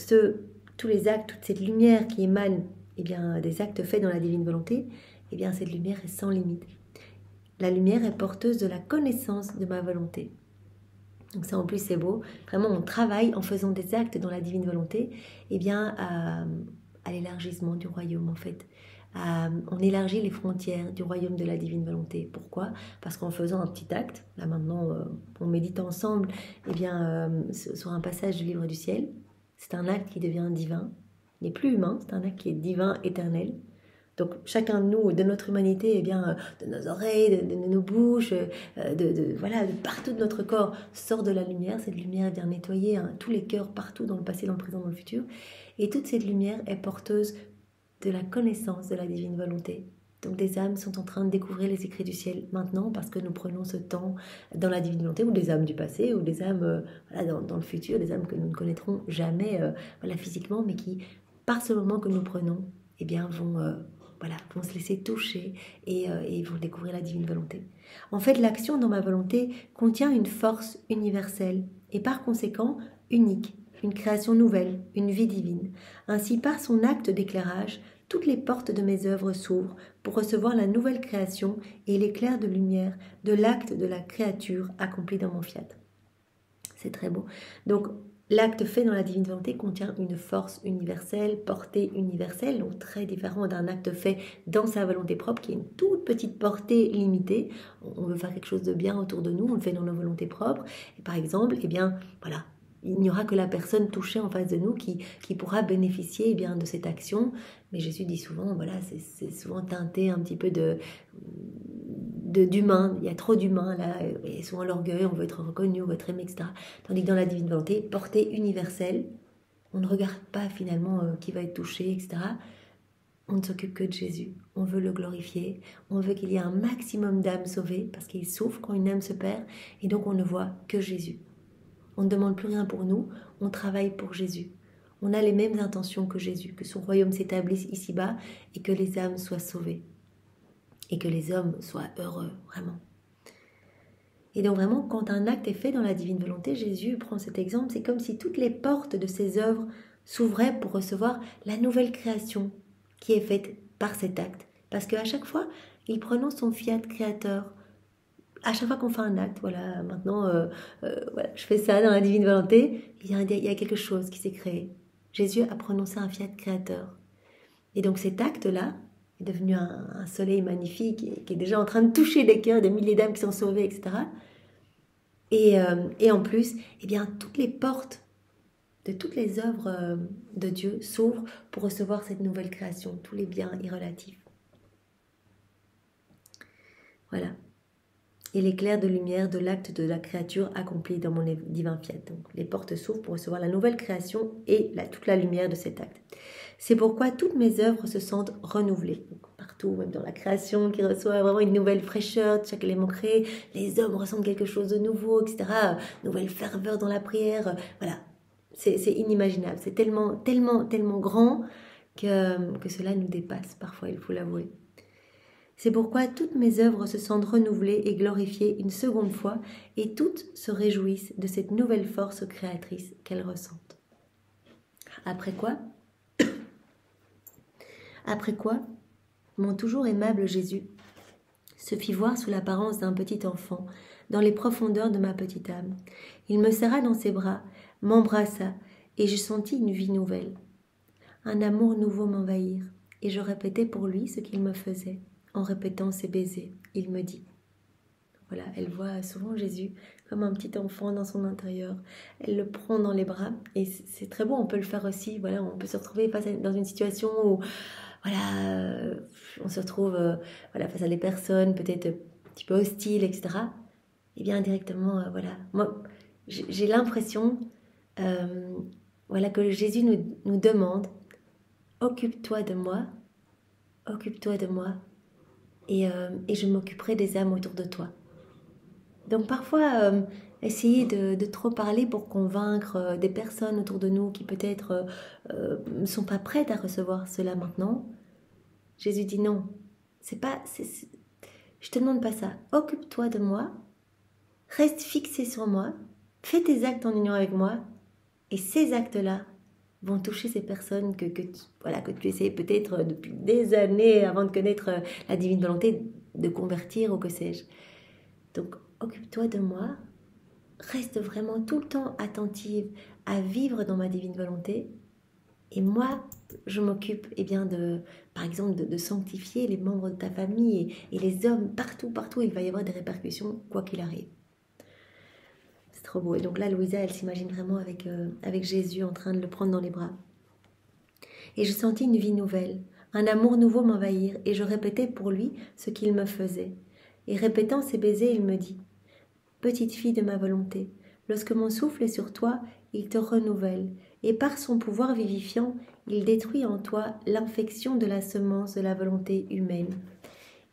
[SPEAKER 1] tous les actes, toute cette lumière qui émane des actes faits dans la divine volonté, cette lumière est sans limite. La lumière est porteuse de la connaissance de ma volonté. Donc ça en plus c'est beau. Vraiment on travaille en faisant des actes dans la divine volonté à l'élargissement du royaume en fait. On élargit les frontières du royaume de la divine volonté. Pourquoi ? Parce qu'en faisant un petit acte, là maintenant on médite ensemble sur un passage du livre du ciel. C'est un acte qui devient divin, il n'est plus humain, c'est un acte qui est divin, éternel. Donc chacun de nous, de notre humanité, de nos oreilles, de nos bouches, de partout de notre corps, sort de la lumière. Cette lumière vient nettoyer tous les cœurs partout, dans le passé, dans le présent, dans le futur. Et toute cette lumière est porteuse de la connaissance de la divine volonté. Donc des âmes sont en train de découvrir les écrits du ciel maintenant parce que nous prenons ce temps dans la divine volonté, ou des âmes du passé, ou des âmes dans le futur, des âmes que nous ne connaîtrons jamais physiquement, mais qui, par ce moment que nous prenons, vont se laisser toucher et vont découvrir la divine volonté. En fait, l'action dans ma volonté contient une force universelle et par conséquent unique, une création nouvelle, une vie divine. Ainsi, par son acte d'éclairage, toutes les portes de mes œuvres s'ouvrent pour recevoir la nouvelle création et l'éclair de lumière de l'acte de la créature accompli dans mon fiat. C'est très beau. Donc, L'acte fait dans la divine volonté contient une force universelle, portée universelle, donc très différent d'un acte fait dans sa volonté propre, qui est une toute petite portée limitée. On veut faire quelque chose de bien autour de nous, on le fait dans nos volontés propres. Et par exemple, eh bien, voilà, il n'y aura que la personne touchée en face de nous qui pourra bénéficier eh bien, de cette action. Mais Jésus dit souvent, voilà, c'est souvent teinté un petit peu d'humain, il y a trop d'humain là, et souvent l'orgueil, on veut être reconnu, on veut être aimé, etc. Tandis que dans la divine volonté, portée universelle, on ne regarde pas finalement qui va être touché, etc. On ne s'occupe que de Jésus, on veut le glorifier, on veut qu'il y ait un maximum d'âmes sauvées, parce qu'il souffre quand une âme se perd, et donc on ne voit que Jésus. On ne demande plus rien pour nous, on travaille pour Jésus. On a les mêmes intentions que Jésus, que son royaume s'établisse ici-bas, et que les âmes soient sauvées. Et que les hommes soient heureux, vraiment. Et donc vraiment, quand un acte est fait dans la divine volonté, Jésus prend cet exemple, c'est comme si toutes les portes de ses œuvres s'ouvraient pour recevoir la nouvelle création qui est faite par cet acte. Parce qu'à chaque fois, il prononce son fiat créateur. À chaque fois qu'on fait un acte, voilà, maintenant, voilà, je fais ça dans la divine volonté, il y a quelque chose qui s'est créé. Jésus a prononcé un fiat créateur. Et donc cet acte-là, est devenu un soleil magnifique qui est déjà en train de toucher les cœurs des milliers d'âmes qui sont sauvées, etc. Et en plus, eh bien, toutes les portes de toutes les œuvres de Dieu s'ouvrent pour recevoir cette nouvelle création, tous les biens irrelatifs. Voilà. Et l'éclair de lumière de l'acte de la créature accompli dans mon divin fiat. Donc, les portes s'ouvrent pour recevoir la nouvelle création et toute la lumière de cet acte. C'est pourquoi toutes mes œuvres se sentent renouvelées. Donc, partout, même dans la création, qui reçoit vraiment une nouvelle fraîcheur de chaque élément créé. Les hommes ressentent quelque chose de nouveau, etc. Nouvelle ferveur dans la prière. Voilà, c'est inimaginable. C'est tellement, tellement, tellement grand que cela nous dépasse parfois, il faut l'avouer. C'est pourquoi toutes mes œuvres se sentent renouvelées et glorifiées une seconde fois, et toutes se réjouissent de cette nouvelle force créatrice qu'elles ressentent. Après quoi, mon toujours aimable Jésus se fit voir sous l'apparence d'un petit enfant, dans les profondeurs de ma petite âme. Il me serra dans ses bras, m'embrassa, et je sentis une vie nouvelle. Un amour nouveau m'envahir, et je répétais pour lui ce qu'il me faisait. En répétant ses baisers, il me dit. Voilà, elle voit souvent Jésus comme un petit enfant dans son intérieur. Elle le prend dans les bras et c'est très beau, on peut le faire aussi. Voilà, on peut se retrouver dans une situation où voilà, on se retrouve voilà, face à des personnes peut-être un petit peu hostiles, etc. Et bien indirectement, voilà. Moi, j'ai l'impression voilà, que Jésus nous demande « Occupe-toi de moi, occupe-toi de moi. » Et je m'occuperai des âmes autour de toi. Donc parfois, essayer de trop parler pour convaincre des personnes autour de nous qui peut-être ne sont pas prêtes à recevoir cela maintenant. Jésus dit non, je te demande pas ça. Occupe-toi de moi, reste fixé sur moi, fais tes actes en union avec moi, et ces actes-là vont toucher ces personnes que tu essayes peut-être depuis des années avant de connaître la divine volonté de convertir ou que sais-je. Donc, occupe-toi de moi, reste vraiment tout le temps attentive à vivre dans ma divine volonté et moi, je m'occupe par exemple de sanctifier les membres de ta famille et les hommes partout, il va y avoir des répercussions quoi qu'il arrive. C'est trop beau. Et donc là, Louisa, elle s'imagine vraiment avec Jésus en train de le prendre dans les bras. Et je sentis une vie nouvelle, un amour nouveau m'envahir, et je répétais pour lui ce qu'il me faisait. Et répétant ses baisers, il me dit « Petite fille de ma volonté, lorsque mon souffle est sur toi, il te renouvelle, et par son pouvoir vivifiant, il détruit en toi l'infection de la semence de la volonté humaine,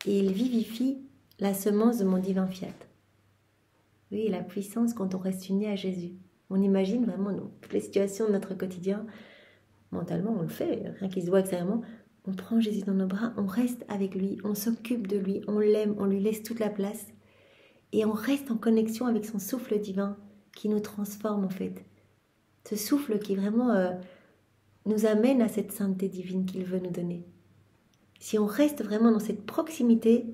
[SPEAKER 1] et il vivifie la semence de mon divin fiat. » Oui, la puissance quand on reste uni à Jésus. On imagine vraiment dans toutes les situations de notre quotidien. Mentalement, on le fait, rien qui se voit extérieurement. On prend Jésus dans nos bras, on reste avec lui, on s'occupe de lui, on l'aime, on lui laisse toute la place. Et on reste en connexion avec son souffle divin qui nous transforme en fait. Ce souffle qui vraiment nous amène à cette sainteté divine qu'il veut nous donner. Si on reste vraiment dans cette proximité,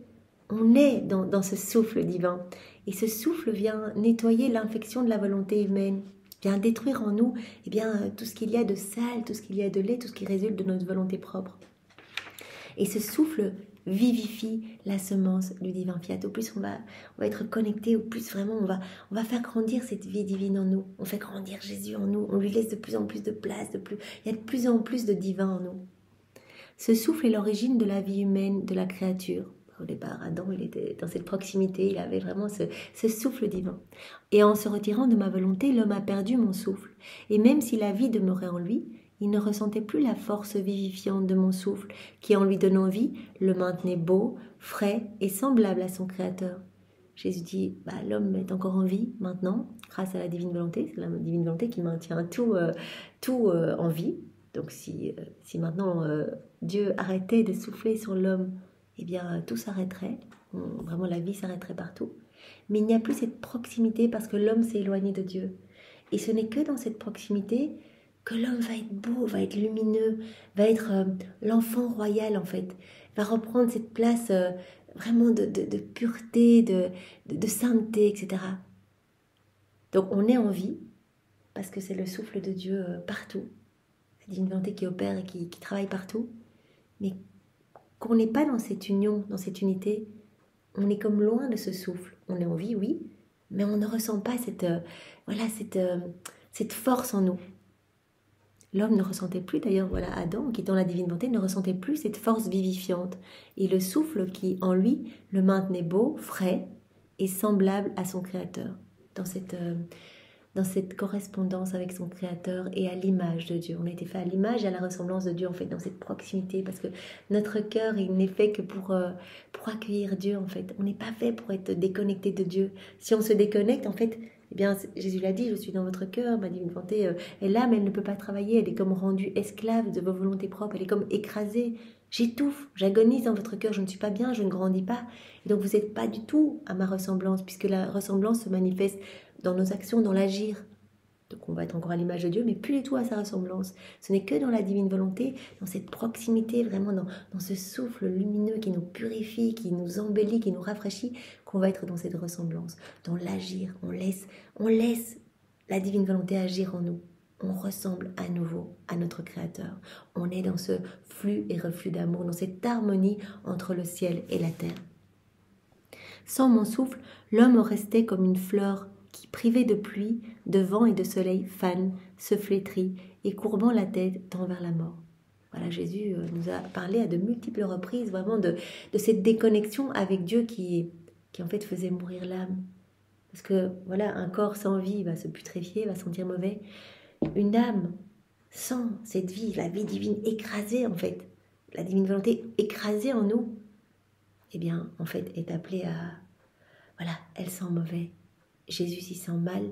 [SPEAKER 1] on est dans ce souffle divin. Et ce souffle vient nettoyer l'infection de la volonté humaine vient détruire en nous tout ce qu'il y a de sale, tout ce qu'il y a de laid, tout ce qui résulte de notre volonté propre. Et ce souffle vivifie la semence du divin fiat. Au plus on va être connecté, au plus vraiment on va faire grandir cette vie divine en nous. On fait grandir Jésus en nous, on lui laisse de plus en plus de place, il y a de plus en plus de divin en nous. Ce souffle est l'origine de la vie humaine, de la créature. Au départ, Adam, il était dans cette proximité, il avait vraiment ce souffle divin. Et en se retirant de ma volonté, l'homme a perdu mon souffle. Et même si la vie demeurait en lui, il ne ressentait plus la force vivifiante de mon souffle, qui en lui donnant vie, le maintenait beau, frais et semblable à son Créateur. Jésus dit, l'homme est encore en vie maintenant, grâce à la divine volonté. C'est la divine volonté qui maintient tout en vie. Donc si maintenant Dieu arrêtait de souffler sur l'homme, tout s'arrêterait, vraiment la vie s'arrêterait partout. Mais il n'y a plus cette proximité parce que l'homme s'est éloigné de Dieu. Et ce n'est que dans cette proximité que l'homme va être beau, va être lumineux, va être l'enfant royal en fait, va reprendre cette place vraiment de pureté, de sainteté, etc. Donc on est en vie parce que c'est le souffle de Dieu partout. C'est une volonté qui opère et qui travaille partout, mais qu'on n'est pas dans cette union, dans cette unité, on est comme loin de ce souffle. On est en vie, oui, mais on ne ressent pas cette force en nous. L'homme ne ressentait plus, d'ailleurs, Adam, qui est dans la divine volonté, ne ressentait plus cette force vivifiante. Et le souffle qui, en lui, le maintenait beau, frais et semblable à son Créateur, dans cette correspondance avec son Créateur et à l'image de Dieu. On a été fait à l'image et à la ressemblance de Dieu, en fait, dans cette proximité, parce que notre cœur, il n'est fait que pour accueillir Dieu, en fait. On n'est pas fait pour être déconnecté de Dieu. Si on se déconnecte, en fait, Jésus l'a dit, je suis dans votre cœur, ma divine volonté est là, mais elle ne peut pas travailler, elle est comme rendue esclave de vos volontés propres, elle est comme écrasée. J'étouffe, j'agonise dans votre cœur, je ne suis pas bien, je ne grandis pas. Et donc vous n'êtes pas du tout à ma ressemblance, puisque la ressemblance se manifeste dans nos actions, dans l'agir. Donc on va être encore à l'image de Dieu, mais plus du tout à sa ressemblance. Ce n'est que dans la divine volonté, dans cette proximité, vraiment dans ce souffle lumineux qui nous purifie, qui nous embellit, qui nous rafraîchit, qu'on va être dans cette ressemblance, dans l'agir. On laisse la divine volonté agir en nous. On ressemble à nouveau à notre Créateur. On est dans ce flux et reflux d'amour, dans cette harmonie entre le ciel et la terre. Sans mon souffle, l'homme restait comme une fleur qui, privée de pluie, de vent et de soleil, fane, se flétrit et courbant la tête tend vers la mort. Voilà, Jésus nous a parlé à de multiples reprises vraiment de cette déconnexion avec Dieu qui en fait faisait mourir l'âme. Parce que un corps sans vie va se putréfier, va sentir mauvais. Une âme sans cette vie, la vie divine écrasée en fait, la divine volonté écrasée en nous, en fait est appelée à... elle sent mauvais. Jésus s'y sent mal,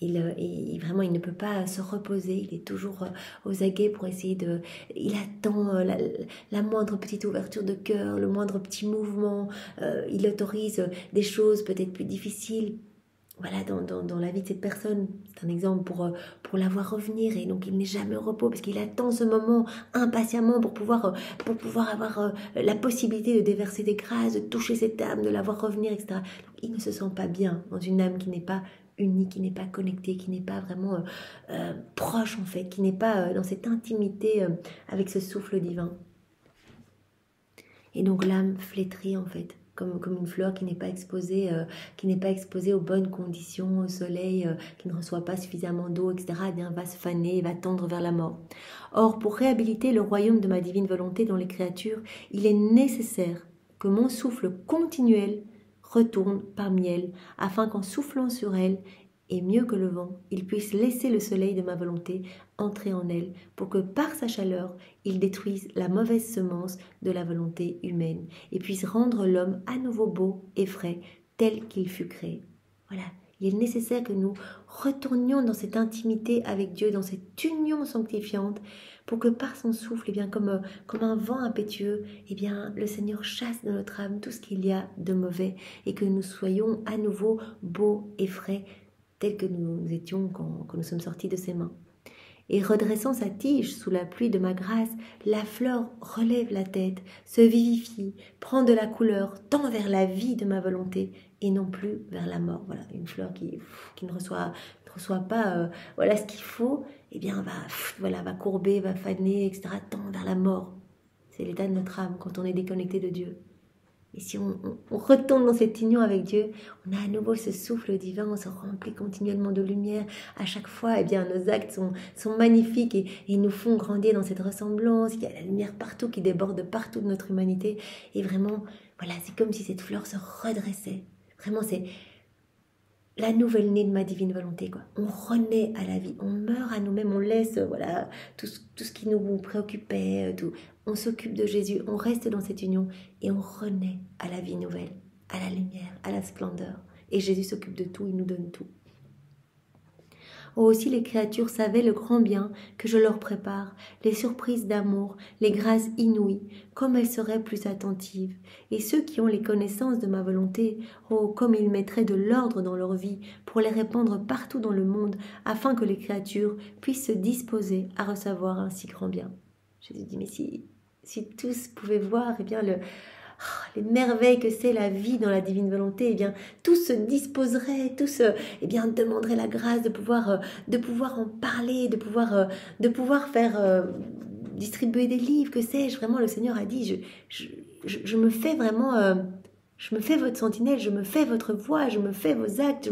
[SPEAKER 1] il ne peut pas se reposer, il est toujours aux aguets pour essayer il attend la moindre petite ouverture de cœur, le moindre petit mouvement, il autorise des choses peut-être plus difficiles, dans la vie de cette personne. C'est un exemple pour la voir revenir, et donc il n'est jamais au repos parce qu'il attend ce moment impatiemment pour pouvoir avoir la possibilité de déverser des grâces, de toucher cette âme, de la voir revenir, etc. Donc, il ne se sent pas bien dans une âme qui n'est pas unie, qui n'est pas connectée, qui n'est pas vraiment proche en fait, qui n'est pas dans cette intimité avec ce souffle divin. Et donc l'âme flétrit en fait, comme une fleur qui n'est pas exposée aux bonnes conditions, au soleil, qui ne reçoit pas suffisamment d'eau, etc., va se faner, va tendre vers la mort. Or, pour réhabiliter le royaume de ma divine volonté dans les créatures, il est nécessaire que mon souffle continuel retourne parmi elles, afin qu'en soufflant sur elles, et mieux que le vent, il puisse laisser le soleil de ma volonté entrer en elle, pour que par sa chaleur, il détruise la mauvaise semence de la volonté humaine, et puisse rendre l'homme à nouveau beau et frais, tel qu'il fut créé. Voilà, il est nécessaire que nous retournions dans cette intimité avec Dieu, dans cette union sanctifiante, pour que par son souffle, comme un vent impétueux, le Seigneur chasse de notre âme tout ce qu'il y a de mauvais, et que nous soyons à nouveau beaux et frais, tels que nous étions quand nous sommes sortis de ses mains. Et redressant sa tige sous la pluie de ma grâce, la fleur relève la tête, se vivifie, prend de la couleur, tend vers la vie de ma volonté, et non plus vers la mort. Voilà, une fleur qui ne reçoit reçoit pas voilà ce qu'il faut, eh bien va courber, va faner, etc., tend vers la mort. C'est l'état de notre âme quand on est déconnecté de Dieu. Et si on retombe dans cette union avec Dieu, on a à nouveau ce souffle divin, on se remplit continuellement de lumière. À chaque fois, eh bien, nos actes sont magnifiques et ils nous font grandir dans cette ressemblance. Il y a la lumière partout qui déborde partout de notre humanité. Et vraiment, voilà, c'est comme si cette fleur se redressait. Vraiment, c'est la nouvelle née de ma divine volonté, quoi. On renaît à la vie, on meurt à nous-mêmes, on laisse voilà tout ce qui nous préoccupait, tout. On s'occupe de Jésus, on reste dans cette union et on renaît à la vie nouvelle, à la lumière, à la splendeur. Et Jésus s'occupe de tout, il nous donne tout. Oh, aussi les créatures savaient le grand bien que je leur prépare, les surprises d'amour, les grâces inouïes, comme elles seraient plus attentives. Et ceux qui ont les connaissances de ma volonté, oh, comme ils mettraient de l'ordre dans leur vie pour les répandre partout dans le monde, afin que les créatures puissent se disposer à recevoir un si grand bien. Jésus dit, mais si tous pouvaient voir, eh bien les merveilles que c'est la vie dans la divine volonté, eh bien, tous se disposeraient, tous eh bien, demanderaient la grâce de pouvoir en parler, de pouvoir faire distribuer des livres, que sais-je. Vraiment, le Seigneur a dit, je me fais vraiment... je me fais votre sentinelle, je me fais votre voix, je me fais vos actes,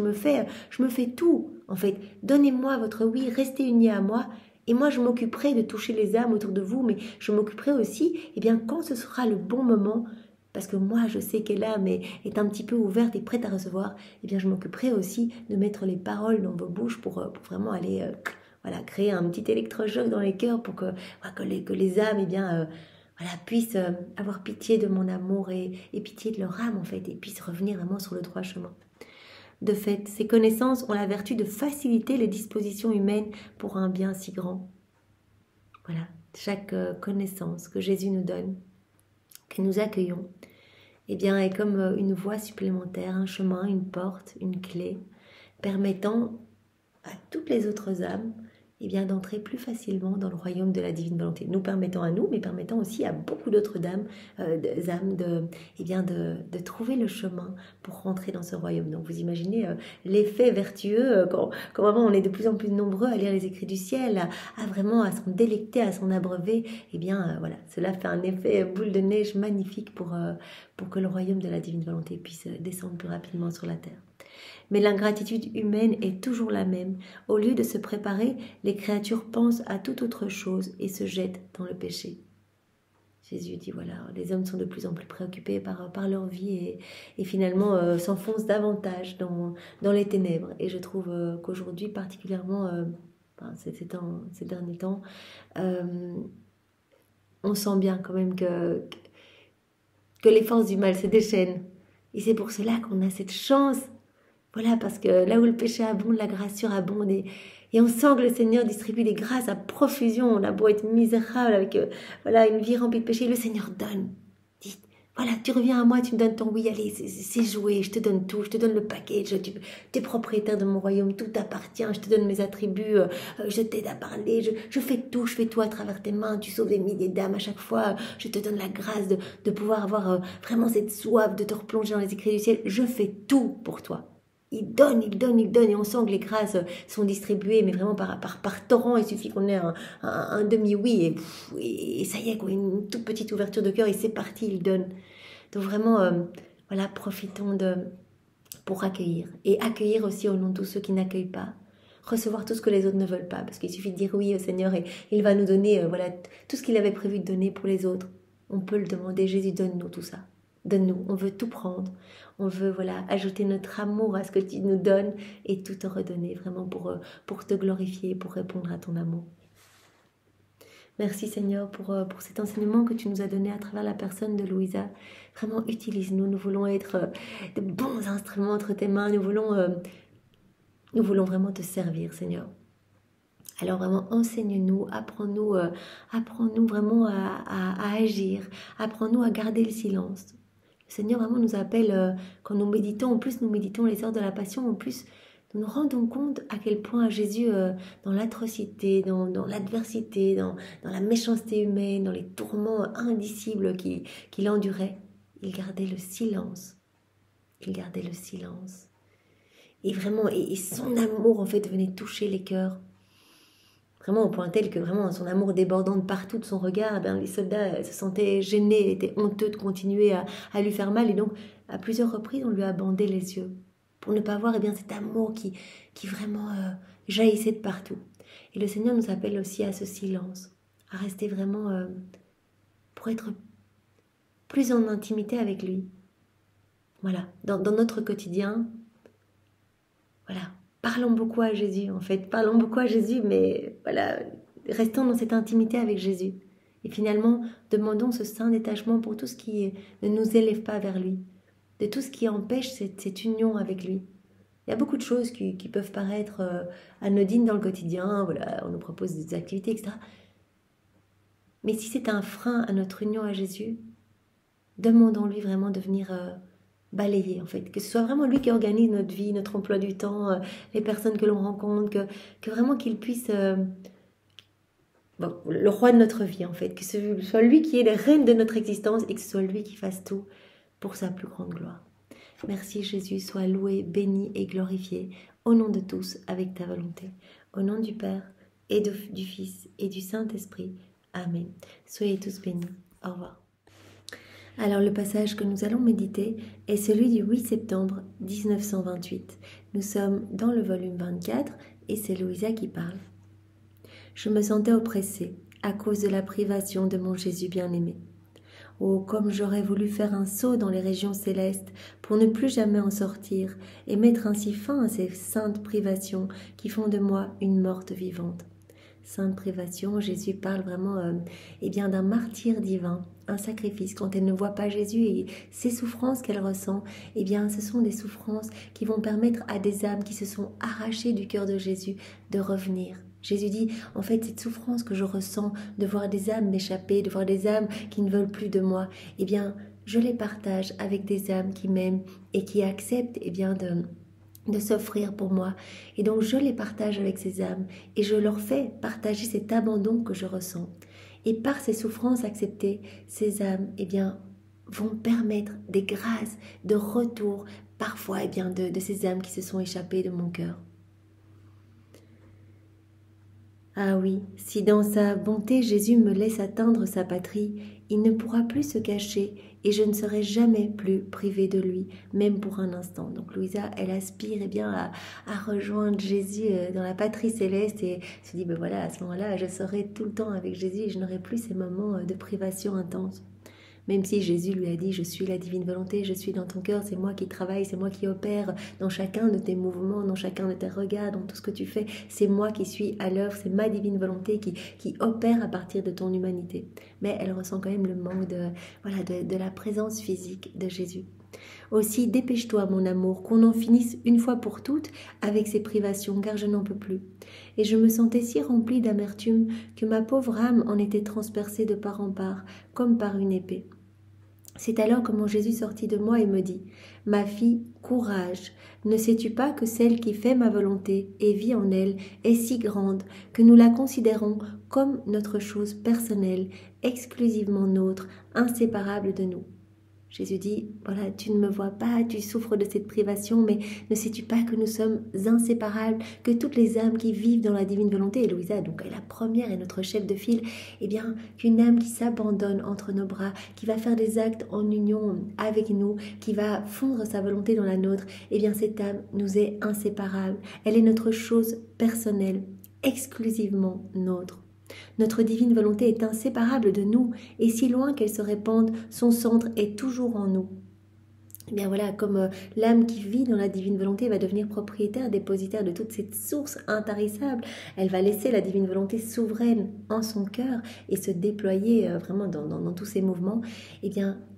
[SPEAKER 1] je me fais tout. En fait, donnez-moi votre oui, restez unis à moi. Et moi, je m'occuperai de toucher les âmes autour de vous, mais je m'occuperai aussi, eh bien, quand ce sera le bon moment, parce que moi, je sais que l'âme est un petit peu ouverte et prête à recevoir, eh bien, je m'occuperai aussi de mettre les paroles dans vos bouches pour vraiment aller voilà, créer un petit électrochoc dans les cœurs pour que les âmes eh bien, voilà, puissent avoir pitié de mon amour et pitié de leur âme, en fait, et puissent revenir vraiment sur le droit chemin. De fait, ces connaissances ont la vertu de faciliter les dispositions humaines pour un bien si grand. Voilà, chaque connaissance que Jésus nous donne, que nous accueillons, eh bien, est comme une voie supplémentaire, un chemin, une porte, une clé, permettant à toutes les autres âmes eh bien, d'entrer plus facilement dans le royaume de la divine volonté. Nous permettant à nous, mais permettant aussi à beaucoup d'autres âmes eh bien, de trouver le chemin pour rentrer dans ce royaume. Donc vous imaginez l'effet vertueux quand vraiment on est de plus en plus nombreux à lire les écrits du ciel, à vraiment à s'en délecter, à s'en abreuver. Eh bien voilà, cela fait un effet boule de neige magnifique pour que le royaume de la divine volonté puisse descendre plus rapidement sur la terre. Mais l'ingratitude humaine est toujours la même. Au lieu de se préparer, les créatures pensent à toute autre chose et se jettent dans le péché. Jésus dit, voilà, les hommes sont de plus en plus préoccupés par leur vie et finalement s'enfoncent davantage dans les ténèbres. Et je trouve qu'aujourd'hui, particulièrement ces derniers temps, on sent bien quand même que les forces du mal se déchaînent. Et c'est pour cela qu'on a cette chance. Voilà, parce que là où le péché abonde, la grâce surabonde. Et on sent que le Seigneur distribue des grâces à profusion. On a beau être misérable avec voilà, une vie remplie de péché, le Seigneur donne. Dit, voilà, tu reviens à moi, tu me donnes ton oui, allez, c'est joué, je te donne tout, je te donne le package, tu es propriétaire de mon royaume, tout t'appartient, je te donne mes attributs, je t'aide à parler, je fais tout à travers tes mains, tu sauves des milliers d'âmes à chaque fois, je te donne la grâce de pouvoir avoir vraiment cette soif de te replonger dans les écrits du ciel, je fais tout pour toi. Il donne, et on sent que les grâces sont distribuées, mais vraiment par torrent. Il suffit qu'on ait un demi-oui, et ça y est, quoi, une toute petite ouverture de cœur, et c'est parti, il donne. Donc vraiment, voilà, profitons pour accueillir, et accueillir aussi au nom de tous ceux qui n'accueillent pas, recevoir tout ce que les autres ne veulent pas, parce qu'il suffit de dire oui au Seigneur, et il va nous donner voilà, tout ce qu'il avait prévu de donner pour les autres. On peut le demander, Jésus, donne-nous tout ça. Donne-nous, on veut tout prendre, on veut voilà ajouter notre amour à ce que tu nous donnes et tout te redonner vraiment pour te glorifier, pour répondre à ton amour. Merci Seigneur pour cet enseignement que tu nous as donné à travers la personne de Louisa. Vraiment utilise-nous, nous voulons être de bons instruments entre tes mains, nous voulons vraiment te servir Seigneur. Alors vraiment, enseigne-nous, apprends-nous vraiment à agir, apprends-nous à garder le silence. Le Seigneur vraiment nous appelle, quand nous méditons les heures de la Passion, en plus, nous nous rendons compte à quel point Jésus, dans l'atrocité, dans l'adversité, dans la méchanceté humaine, dans les tourments indicibles qu'il endurait, il gardait le silence. Il gardait le silence. Et vraiment, et son amour, en fait, venait toucher les cœurs. Vraiment au point tel que vraiment son amour débordant de partout de son regard, ben, les soldats se sentaient gênés, étaient honteux de continuer à lui faire mal. Et donc, à plusieurs reprises, on lui a bandé les yeux pour ne pas voir bien, cet amour qui vraiment jaillissait de partout. Et le Seigneur nous appelle aussi à ce silence, à rester vraiment pour être plus en intimité avec lui. Voilà, dans notre quotidien, voilà, parlons beaucoup à Jésus en fait, parlons beaucoup à Jésus, mais voilà, restons dans cette intimité avec Jésus. Et finalement, demandons ce saint détachement pour tout ce qui ne nous élève pas vers lui, de tout ce qui empêche cette union avec lui. Il y a beaucoup de choses qui peuvent paraître anodines dans le quotidien, voilà, on nous propose des activités, etc. Mais si c'est un frein à notre union à Jésus, demandons-lui vraiment de venir balayer, en fait. Que ce soit vraiment lui qui organise notre vie, notre emploi du temps, les personnes que l'on rencontre, que vraiment qu'il puisse... le roi de notre vie, en fait. Que ce soit lui qui est le reine de notre existence et que ce soit lui qui fasse tout pour sa plus grande gloire. Merci Jésus, sois loué, béni et glorifié, au nom de tous, avec ta volonté. Au nom du Père, et du Fils, et du Saint-Esprit. Amen. Soyez tous bénis. Au revoir. Alors le passage que nous allons méditer est celui du 8 septembre 1928. Nous sommes dans le volume 24 et c'est Louisa qui parle. Je me sentais oppressée à cause de la privation de mon Jésus bien-aimé. Oh, comme j'aurais voulu faire un saut dans les régions célestes pour ne plus jamais en sortir et mettre ainsi fin à ces saintes privations qui font de moi une morte vivante. Sainte privation, Jésus parle vraiment d'un martyr divin, un sacrifice. Quand elle ne voit pas Jésus et ces souffrances qu'elle ressent, ce sont des souffrances qui vont permettre à des âmes qui se sont arrachées du cœur de Jésus de revenir. Jésus dit, en fait, cette souffrance que je ressens de voir des âmes m'échapper, de voir des âmes qui ne veulent plus de moi, je les partage avec des âmes qui m'aiment et qui acceptent de s'offrir pour moi. Et donc je les partage avec ces âmes et je leur fais partager cet abandon que je ressens. Et par ces souffrances acceptées, ces âmes vont permettre des grâces de retour parfois de ces âmes qui se sont échappées de mon cœur. Ah oui, si dans sa bonté Jésus me laisse atteindre sa patrie, il ne pourra plus se cacher et je ne serai jamais plus privée de lui, même pour un instant. Donc Louisa, elle aspire à rejoindre Jésus dans la patrie céleste et se dit, à ce moment-là, je serai tout le temps avec Jésus et je n'aurai plus ces moments de privation intense. Même si Jésus lui a dit, je suis la divine volonté, je suis dans ton cœur, c'est moi qui travaille, c'est moi qui opère dans chacun de tes mouvements, dans chacun de tes regards, dans tout ce que tu fais, c'est moi qui suis à l'œuvre, c'est ma divine volonté qui opère à partir de ton humanité. Mais elle ressent quand même le manque de la présence physique de Jésus. Aussi, dépêche-toi, mon amour, qu'on en finisse une fois pour toutes avec ces privations, car je n'en peux plus. Et je me sentais si remplie d'amertume que ma pauvre âme en était transpercée de part en part, comme par une épée. C'est alors que mon Jésus sortit de moi et me dit « Ma fille, courage, ne sais-tu pas que celle qui fait ma volonté et vit en elle est si grande que nous la considérons comme notre chose personnelle, exclusivement nôtre, inséparable de nous ?» Jésus dit, tu ne me vois pas, tu souffres de cette privation, mais ne sais-tu pas que nous sommes inséparables, que toutes les âmes qui vivent dans la divine volonté, et Louisa, donc la première est notre chef de file, qu'une âme qui s'abandonne entre nos bras, qui va faire des actes en union avec nous, qui va fondre sa volonté dans la nôtre, cette âme nous est inséparable. Elle est notre chose personnelle, exclusivement nôtre. Notre divine volonté est inséparable de nous et si loin qu'elle se répande, son centre est toujours en nous. Comme l'âme qui vit dans la divine volonté va devenir propriétaire, dépositaire de toute cette source intarissable, elle va laisser la divine volonté souveraine en son cœur et se déployer vraiment dans tous ses mouvements.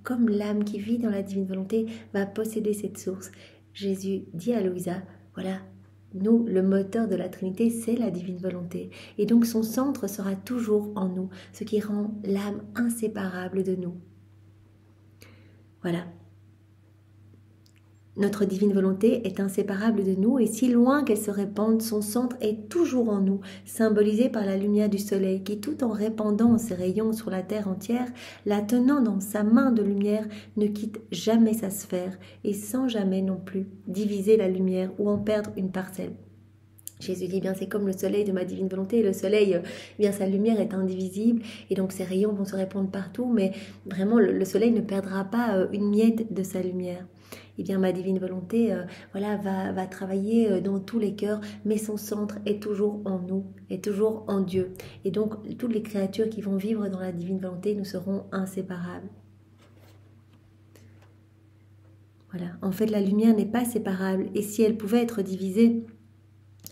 [SPEAKER 1] Comme l'âme qui vit dans la divine volonté va posséder cette source, Jésus dit à Louisa, nous, le moteur de la Trinité, c'est la divine volonté. Et donc son centre sera toujours en nous, ce qui rend l'âme inséparable de nous. Notre divine volonté est inséparable de nous et si loin qu'elle se répande, son centre est toujours en nous, symbolisé par la lumière du soleil qui, tout en répandant ses rayons sur la terre entière, la tenant dans sa main de lumière, ne quitte jamais sa sphère et sans jamais non plus diviser la lumière ou en perdre une parcelle. Jésus dit, eh bien, c'est comme le soleil de ma divine volonté. Le soleil, eh bien, sa lumière est indivisible et donc ses rayons vont se répandre partout, mais vraiment, le soleil ne perdra pas une miette de sa lumière. Eh bien, ma divine volonté va travailler dans tous les cœurs, mais son centre est toujours en nous, est toujours en Dieu. Et donc, toutes les créatures qui vont vivre dans la divine volonté, nous serons inséparables. Voilà. En fait, la lumière n'est pas séparable et si elle pouvait être divisée,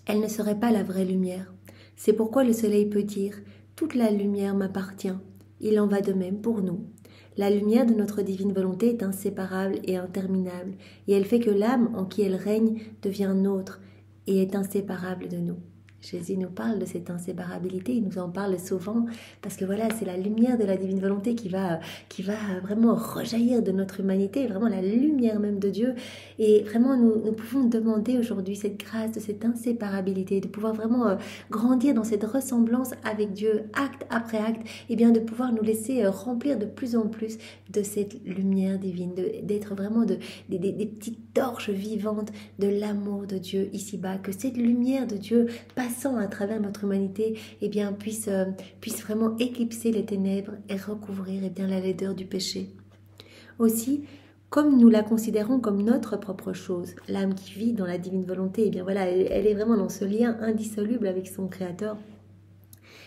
[SPEAKER 1] elle ne serait pas la vraie lumière. C'est pourquoi le soleil peut dire « Toute la lumière m'appartient ». Il en va de même pour nous. La lumière de notre divine volonté est inséparable et interminable, et elle fait que l'âme en qui elle règne devient nôtre et est inséparable de nous. Jésus nous parle de cette inséparabilité, il nous en parle souvent, parce que voilà, c'est la lumière de la divine volonté qui va vraiment rejaillir de notre humanité, vraiment la lumière même de Dieu. Et vraiment, nous pouvons demander aujourd'hui cette grâce de cette inséparabilité, de pouvoir vraiment grandir dans cette ressemblance avec Dieu, acte après acte, et bien de pouvoir nous laisser remplir de plus en plus de cette lumière divine, d'être vraiment des petites torches vivantes de l'amour de Dieu ici-bas, que cette lumière de Dieu passant à travers notre humanité, eh bien, puisse vraiment éclipser les ténèbres et recouvrir eh bien, la laideur du péché. Aussi, comme nous la considérons comme notre propre chose, l'âme qui vit dans la divine volonté, eh bien voilà, elle est vraiment dans ce lien indissoluble avec son Créateur.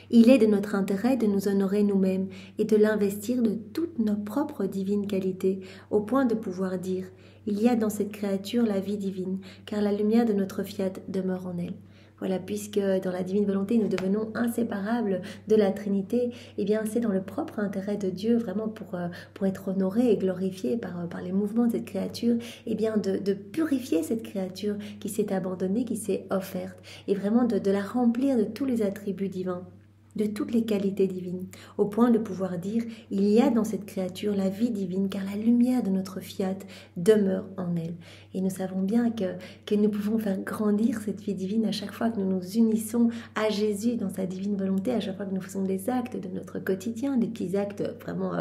[SPEAKER 1] Il est de notre intérêt de nous honorer nous-mêmes et de l'investir de toutes nos propres divines qualités, au point de pouvoir dire « Il y a dans cette créature la vie divine, car la lumière de notre fiat demeure en elle ». Voilà, puisque dans la divine volonté, nous devenons inséparables de la Trinité, eh bien c'est dans le propre intérêt de Dieu, vraiment pour être honoré et glorifié par les mouvements de cette créature, eh bien de purifier cette créature qui s'est abandonnée, qui s'est offerte, et vraiment de la remplir de tous les attributs divins, de toutes les qualités divines, au point de pouvoir dire « Il y a dans cette créature la vie divine, car la lumière de notre fiat demeure en elle ». Et nous savons bien que nous pouvons faire grandir cette vie divine à chaque fois que nous nous unissons à Jésus dans sa divine volonté, à chaque fois que nous faisons des actes de notre quotidien, des petits actes vraiment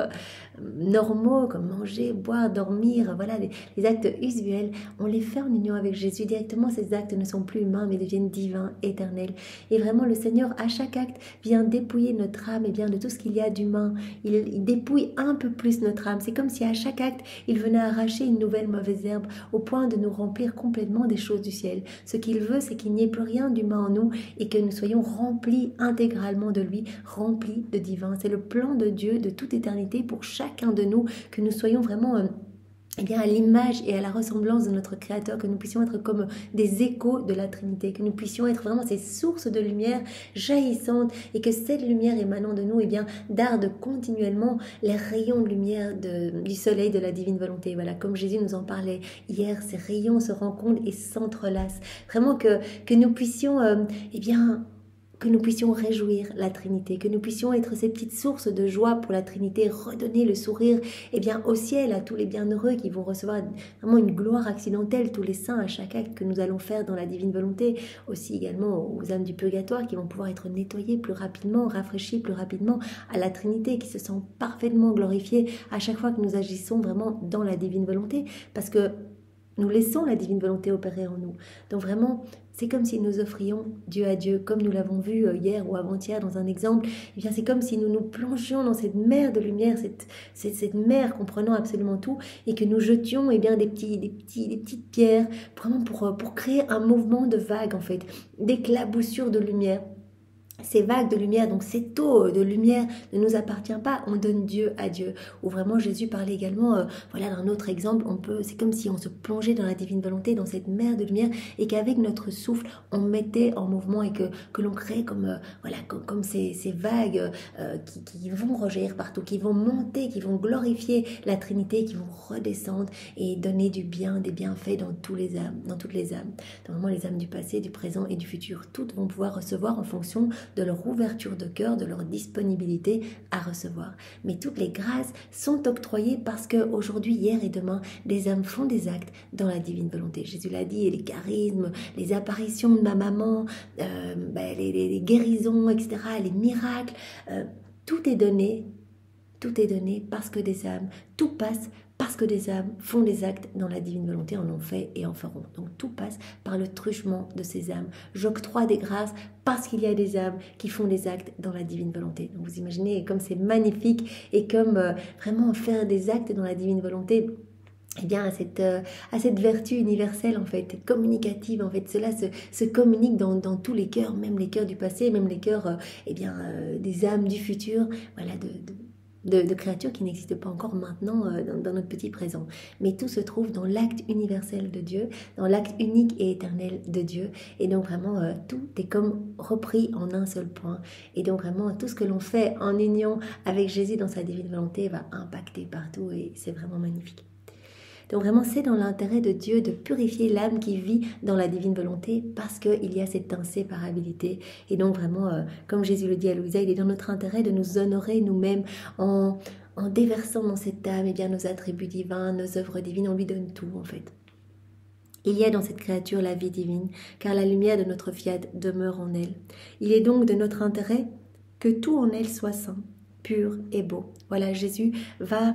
[SPEAKER 1] normaux, comme manger, boire, dormir, voilà, les actes usuels, on les fait en union avec Jésus. Directement, ces actes ne sont plus humains, mais deviennent divins, éternels. Et vraiment, le Seigneur, à chaque acte, vient dépouiller notre âme et bien de tout ce qu'il y a d'humain. Il dépouille un peu plus notre âme. C'est comme si à chaque acte, il venait arracher une nouvelle mauvaise herbe au point de nous remplir complètement des choses du ciel. Ce qu'il veut, c'est qu'il n'y ait plus rien d'humain en nous et que nous soyons remplis intégralement de lui, remplis de divin. C'est le plan de Dieu de toute éternité pour chacun de nous, que nous soyons vraiment eh bien, à l'image et à la ressemblance de notre Créateur, que nous puissions être comme des échos de la Trinité, que nous puissions être vraiment ces sources de lumière jaillissantes et que cette lumière émanant de nous, eh bien, darde continuellement les rayons de lumière du soleil de la divine volonté. Voilà, comme Jésus nous en parlait hier, ces rayons se rencontrent et s'entrelacent. Vraiment que nous puissions, eh bien, que nous puissions réjouir la Trinité, que nous puissions être ces petites sources de joie pour la Trinité, redonner le sourire eh bien, au ciel à tous les bienheureux qui vont recevoir vraiment une gloire accidentelle, tous les saints à chaque acte que nous allons faire dans la divine volonté, aussi également aux âmes du purgatoire qui vont pouvoir être nettoyées plus rapidement, rafraîchies plus rapidement, à la Trinité qui se sent parfaitement glorifiée à chaque fois que nous agissons vraiment dans la divine volonté, parce que nous laissons la divine volonté opérer en nous. Donc vraiment, c'est comme si nous offrions Dieu à Dieu, comme nous l'avons vu hier ou avant-hier dans un exemple. Eh bien, c'est comme si nous nous plongions dans cette mer de lumière, cette mer comprenant absolument tout, et que nous jetions eh bien, des petites pierres, vraiment pour créer un mouvement de vagues, en fait, d'éclaboussures de lumière. Ces vagues de lumière, donc cette eau de lumière ne nous appartient pas, on donne Dieu à Dieu. Ou vraiment Jésus parlait également, voilà d'un autre exemple, c'est comme si on se plongeait dans la divine volonté, dans cette mer de lumière, et qu'avec notre souffle, on mettait en mouvement et que l'on crée comme ces vagues qui vont rejaillir partout, qui vont monter, qui vont glorifier la Trinité, qui vont redescendre et donner du bien, des bienfaits dans toutes les âmes, dans vraiment les âmes du passé, du présent et du futur. Toutes vont pouvoir recevoir en fonction de leur ouverture de cœur, de leur disponibilité à recevoir. Mais toutes les grâces sont octroyées parce qu'aujourd'hui, hier et demain, des âmes font des actes dans la divine volonté. Jésus l'a dit, les charismes, les apparitions de ma maman, les guérisons, etc., les miracles, tout est donné parce que des âmes, tout passe parce que des âmes font des actes dans la divine volonté, en ont fait et en feront. Donc tout passe par le truchement de ces âmes. J'octroie des grâces parce qu'il y a des âmes qui font des actes dans la divine volonté. Donc vous imaginez comme c'est magnifique et comme vraiment faire des actes dans la divine volonté, eh bien, à cette vertu universelle, en fait, communicative, en fait. Cela se communique dans tous les cœurs, même les cœurs du passé, même les cœurs, des âmes du futur, voilà, de créatures qui n'existent pas encore maintenant dans notre petit présent. Mais tout se trouve dans l'acte universel de Dieu, dans l'acte unique et éternel de Dieu. Et donc vraiment, tout est comme repris en un seul point. Et donc vraiment, tout ce que l'on fait en union avec Jésus dans sa divine volonté va impacter partout et c'est vraiment magnifique. Donc vraiment, c'est dans l'intérêt de Dieu de purifier l'âme qui vit dans la divine volonté parce qu'il y a cette inséparabilité. Et donc vraiment, comme Jésus le dit à Louisa, il est dans notre intérêt de nous honorer nous-mêmes en déversant dans cette âme nos attributs divins, nos œuvres divines. On lui donne tout en fait. Il y a dans cette créature la vie divine, car la lumière de notre fiat demeure en elle. Il est donc de notre intérêt que tout en elle soit saint, pur et beau. Voilà, Jésus va...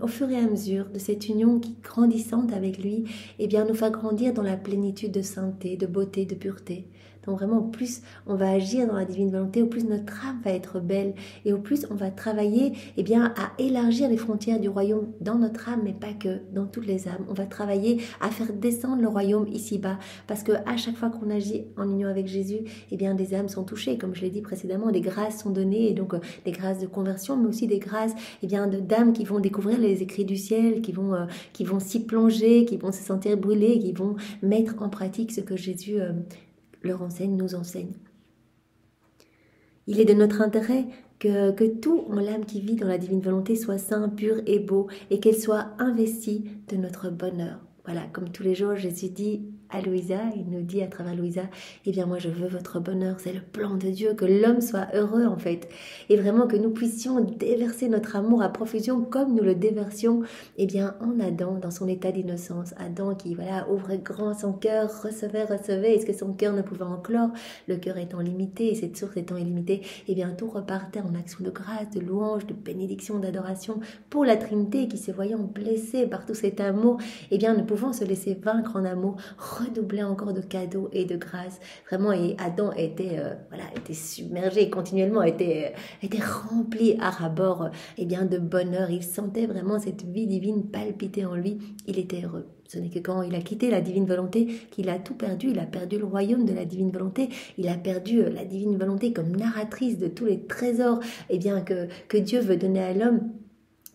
[SPEAKER 1] au fur et à mesure de cette union qui grandissante avec lui, nous faire grandir dans la plénitude de sainteté, de beauté, de pureté. Donc vraiment, au plus on va agir dans la divine volonté, au plus notre âme va être belle et au plus on va travailler à élargir les frontières du royaume dans notre âme, mais pas que, dans toutes les âmes. On va travailler à faire descendre le royaume ici-bas parce que à chaque fois qu'on agit en union avec Jésus, des âmes sont touchées. Comme je l'ai dit précédemment, des grâces sont données, et donc des grâces de conversion, mais aussi des grâces d'âmes qui vont découvrir les écrits du ciel, qui vont s'y plonger, qui vont se sentir brûlés, qui vont mettre en pratique ce que Jésus leur enseigne, nous enseigne. Il est de notre intérêt que tout en l'âme qui vit dans la divine volonté soit saint, pur et beau, et qu'elle soit investie de notre bonheur. Voilà, comme tous les jours, Jésus dit à Louisa, il nous dit à travers Louisa, moi je veux votre bonheur, c'est le plan de Dieu, que l'homme soit heureux en fait, et vraiment que nous puissions déverser notre amour à profusion comme nous le déversions en Adam, dans son état d'innocence. Adam qui ouvrait grand son cœur, recevait, est-ce que son cœur ne pouvait en clore, le cœur étant limité, et cette source étant illimitée, tout repartait en action de grâce, de louange, de bénédiction, d'adoration pour la Trinité qui se voyant blessée par tout cet amour, ne pouvant se laisser vaincre en amour, redoublait encore de cadeaux et de grâces. Vraiment, et Adam était submergé continuellement, était rempli à ras-bord de bonheur. Il sentait vraiment cette vie divine palpiter en lui. Il était heureux. Ce n'est que quand il a quitté la divine volonté qu'il a tout perdu. Il a perdu le royaume de la divine volonté. Il a perdu la divine volonté comme narratrice de tous les trésors que Dieu veut donner à l'homme.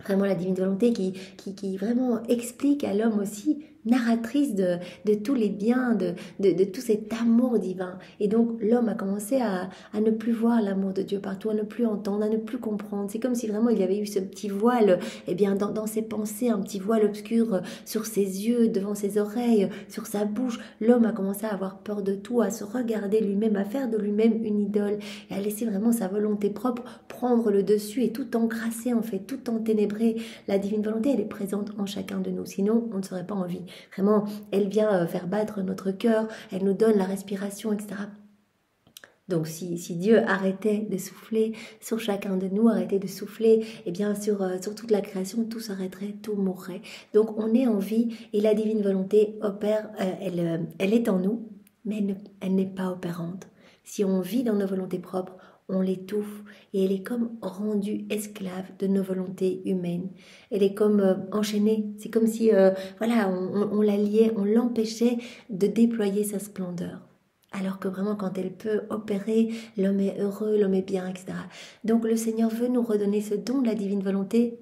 [SPEAKER 1] Vraiment la divine volonté qui vraiment explique à l'homme aussi, narratrice de tous les biens, de tout cet amour divin. Et donc l'homme a commencé à ne plus voir l'amour de Dieu partout, à ne plus entendre, à ne plus comprendre. C'est comme si vraiment il y avait eu ce petit voile dans ses pensées, un petit voile obscur sur ses yeux, devant ses oreilles, sur sa bouche. L'homme a commencé à avoir peur de tout, à se regarder lui-même, à faire de lui-même une idole et à laisser vraiment sa volonté propre prendre le dessus et tout engrasser en fait, tout enténébrer. La divine volonté, elle est présente en chacun de nous, sinon on ne serait pas en vie. Vraiment, elle vient faire battre notre cœur, elle nous donne la respiration, etc. Donc si Dieu arrêtait de souffler sur chacun de nous, arrêtait de souffler sur toute la création, tout s'arrêterait, tout mourrait. Donc on est en vie et la divine volonté opère, elle est en nous, mais elle n'est pas opérante. Si on vit dans nos volontés propres, on l'étouffe et elle est comme rendue esclave de nos volontés humaines. Elle est comme enchaînée. C'est comme si on la liait, on l'empêchait de déployer sa splendeur. Alors que vraiment quand elle peut opérer, l'homme est heureux, l'homme est bien, etc. Donc le Seigneur veut nous redonner ce don de la divine volonté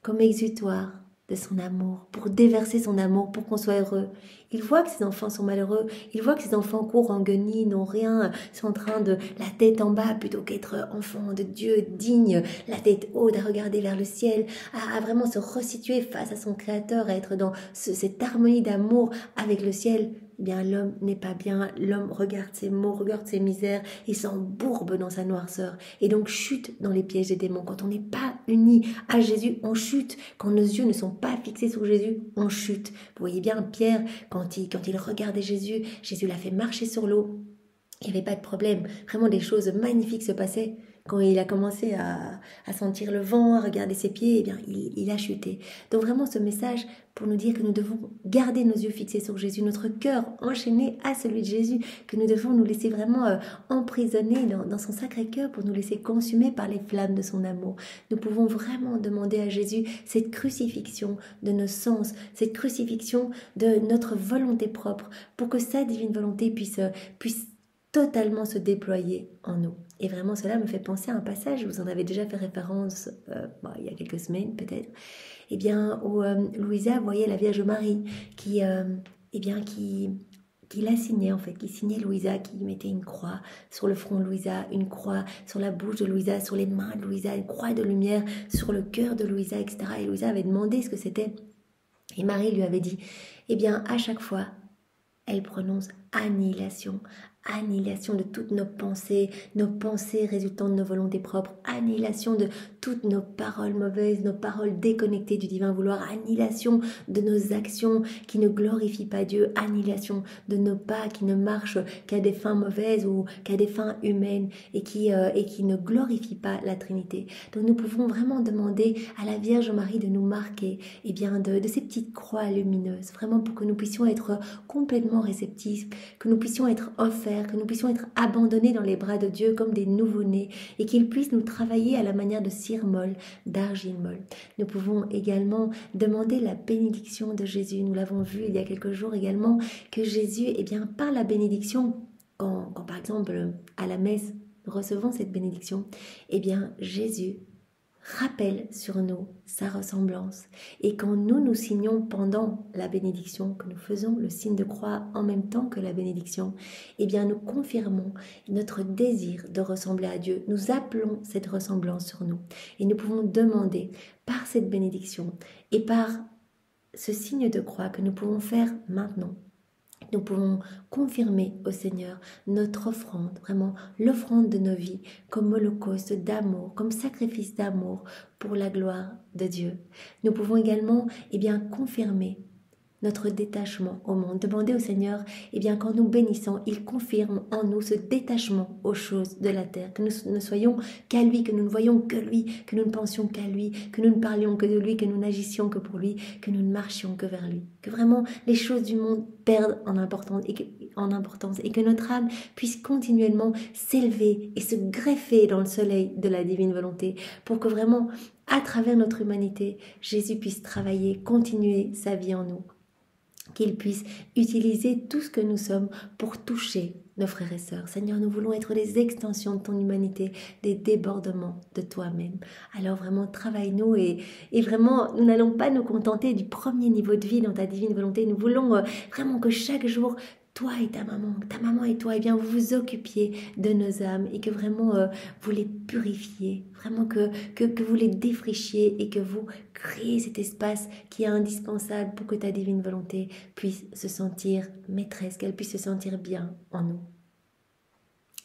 [SPEAKER 1] comme exutoire de son amour, pour déverser son amour, pour qu'on soit heureux. Il voit que ses enfants sont malheureux, il voit que ses enfants courent en guenilles, n'ont rien, sont en train de la tête en bas plutôt qu'être enfants de Dieu, dignes, la tête haute, à regarder vers le ciel, à vraiment se resituer face à son Créateur, à être dans cette harmonie d'amour avec le ciel. eh bien l'homme n'est pas bien, l'homme regarde ses maux, regarde ses misères et s'embourbe dans sa noirceur et donc chute dans les pièges des démons. Quand on n'est pas uni à Jésus, on chute. Quand nos yeux ne sont pas fixés sur Jésus, on chute. Vous voyez bien Pierre, quand il regardait Jésus, Jésus l'a fait marcher sur l'eau. Il n'y avait pas de problème. Vraiment des choses magnifiques se passaient. Quand il a commencé à sentir le vent, à regarder ses pieds, eh bien, il a chuté. Donc vraiment ce message pour nous dire que nous devons garder nos yeux fixés sur Jésus, notre cœur enchaîné à celui de Jésus, que nous devons nous laisser vraiment emprisonner dans son sacré cœur pour nous laisser consumer par les flammes de son amour. Nous pouvons vraiment demander à Jésus cette crucifixion de nos sens, cette crucifixion de notre volonté propre pour que sa divine volonté puisse totalement se déployer en nous. Et vraiment, cela me fait penser à un passage, vous en avez déjà fait référence il y a quelques semaines peut-être, eh bien, où Louisa voyait la Vierge Marie qui la signait en fait, qui signait Louisa, qui mettait une croix sur le front de Louisa, une croix sur la bouche de Louisa, sur les mains de Louisa, une croix de lumière sur le cœur de Louisa, etc. Et Louisa avait demandé ce que c'était. Et Marie lui avait dit, eh bien, à chaque fois, elle prononce annihilation, annihilation de toutes nos pensées résultant de nos volontés propres, annihilation de toutes nos paroles mauvaises, nos paroles déconnectées du divin vouloir, annihilation de nos actions qui ne glorifient pas Dieu, annihilation de nos pas qui ne marchent qu'à des fins mauvaises ou qu'à des fins humaines et qui ne glorifient pas la Trinité. Donc nous pouvons vraiment demander à la Vierge Marie de nous marquer de ces petites croix lumineuses, vraiment pour que nous puissions être complètement réceptifs, que nous puissions être offerts, que nous puissions être abandonnés dans les bras de Dieu comme des nouveau-nés et qu'il puisse nous travailler à la manière de cire molle, d'argile molle. Nous pouvons également demander la bénédiction de Jésus. Nous l'avons vu il y a quelques jours également que Jésus, par la bénédiction, quand par exemple à la messe nous recevons cette bénédiction, Jésus rappelle sur nous sa ressemblance. Et quand nous signons pendant la bénédiction, que nous faisons le signe de croix en même temps que la bénédiction, nous confirmons notre désir de ressembler à Dieu. Nous appelons cette ressemblance sur nous. Et nous pouvons demander par cette bénédiction et par ce signe de croix que nous pouvons faire maintenant, nous pouvons confirmer au Seigneur notre offrande, vraiment l'offrande de nos vies, comme holocauste d'amour, comme sacrifice d'amour pour la gloire de Dieu. Nous pouvons également confirmer notre détachement au monde. Demander au Seigneur, quand nous bénissons, il confirme en nous ce détachement aux choses de la terre, que nous ne soyons qu'à lui, que nous ne voyions que lui, que nous ne pensions qu'à lui, que nous ne parlions que de lui, que nous n'agissions que pour lui, que nous ne marchions que vers lui. Que vraiment les choses du monde perdent en importance et que notre âme puisse continuellement s'élever et se greffer dans le soleil de la divine volonté pour que vraiment, à travers notre humanité, Jésus puisse travailler, continuer sa vie en nous. Qu'il puisse utiliser tout ce que nous sommes pour toucher nos frères et sœurs. Seigneur, nous voulons être des extensions de ton humanité, des débordements de toi-même. Alors vraiment, travaille-nous et vraiment, nous n'allons pas nous contenter du premier niveau de vie dans ta divine volonté. Nous voulons vraiment que chaque jour, toi et ta maman et toi, vous vous occupiez de nos âmes et que vraiment vous les purifiez, vraiment que vous les défrichiez et que vous créez cet espace qui est indispensable pour que ta divine volonté puisse se sentir maîtresse, qu'elle puisse se sentir bien en nous.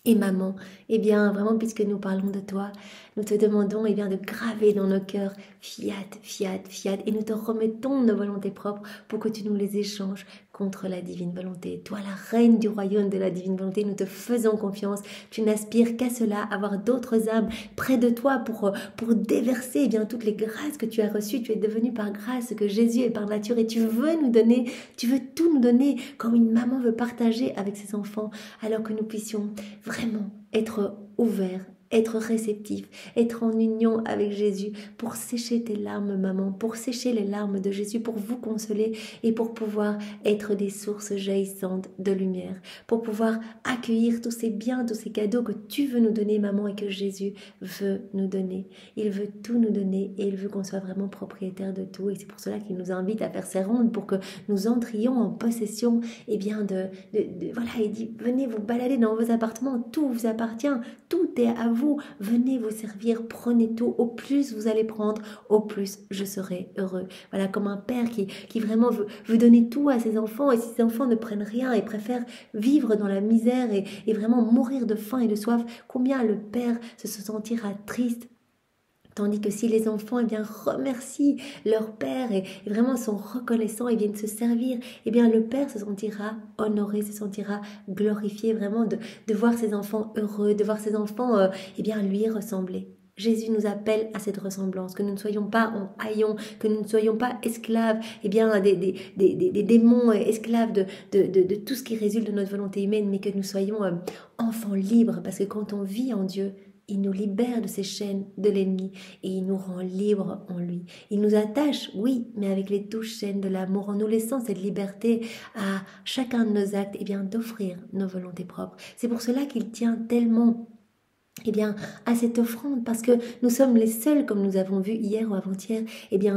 [SPEAKER 1] Et maman, vraiment, puisque nous parlons de toi, nous te demandons de graver dans nos cœurs fiat, fiat, fiat, et nous te remettons nos volontés propres pour que tu nous les échanges contre la divine volonté. Toi, la reine du royaume de la divine volonté, nous te faisons confiance. Tu n'aspires qu'à cela, avoir d'autres âmes près de toi pour déverser toutes les grâces que tu as reçues. Tu es devenu par grâce que Jésus est par nature et tu veux nous donner, tu veux tout nous donner comme une maman veut partager avec ses enfants, alors que nous puissions vraiment être ouverts, être réceptif, être en union avec Jésus pour sécher tes larmes, maman, pour sécher les larmes de Jésus, pour vous consoler et pour pouvoir être des sources jaillissantes de lumière, pour pouvoir accueillir tous ces biens, tous ces cadeaux que tu veux nous donner, maman, et que Jésus veut nous donner. Il veut tout nous donner et il veut qu'on soit vraiment propriétaire de tout. Et c'est pour cela qu'il nous invite à faire ces rondes pour que nous entrions en possession, voilà, il dit, venez vous balader dans vos appartements, tout vous appartient, tout est à vous. vous, venez vous servir, prenez tout. Au plus vous allez prendre, au plus je serai heureux. Voilà, comme un père qui vraiment veut donner tout à ses enfants, et si ses enfants ne prennent rien et préfèrent vivre dans la misère et vraiment mourir de faim et de soif, combien le père se sentira triste. Tandis que si les enfants remercient leur père et vraiment sont reconnaissants et viennent se servir, le père se sentira honoré, se sentira glorifié vraiment de voir ses enfants heureux, de voir ses enfants lui ressembler. Jésus nous appelle à cette ressemblance, que nous ne soyons pas en haillons, que nous ne soyons pas esclaves, des démons, esclaves de tout ce qui résulte de notre volonté humaine, mais que nous soyons enfants libres, parce que quand on vit en Dieu, il nous libère de ces chaînes de l'ennemi et il nous rend libres en lui. Il nous attache, oui, mais avec les douces chaînes de l'amour, en nous laissant cette liberté à chacun de nos actes, d'offrir nos volontés propres. C'est pour cela qu'il tient tellement à cette offrande, parce que nous sommes les seuls, comme nous avons vu hier ou avant-hier,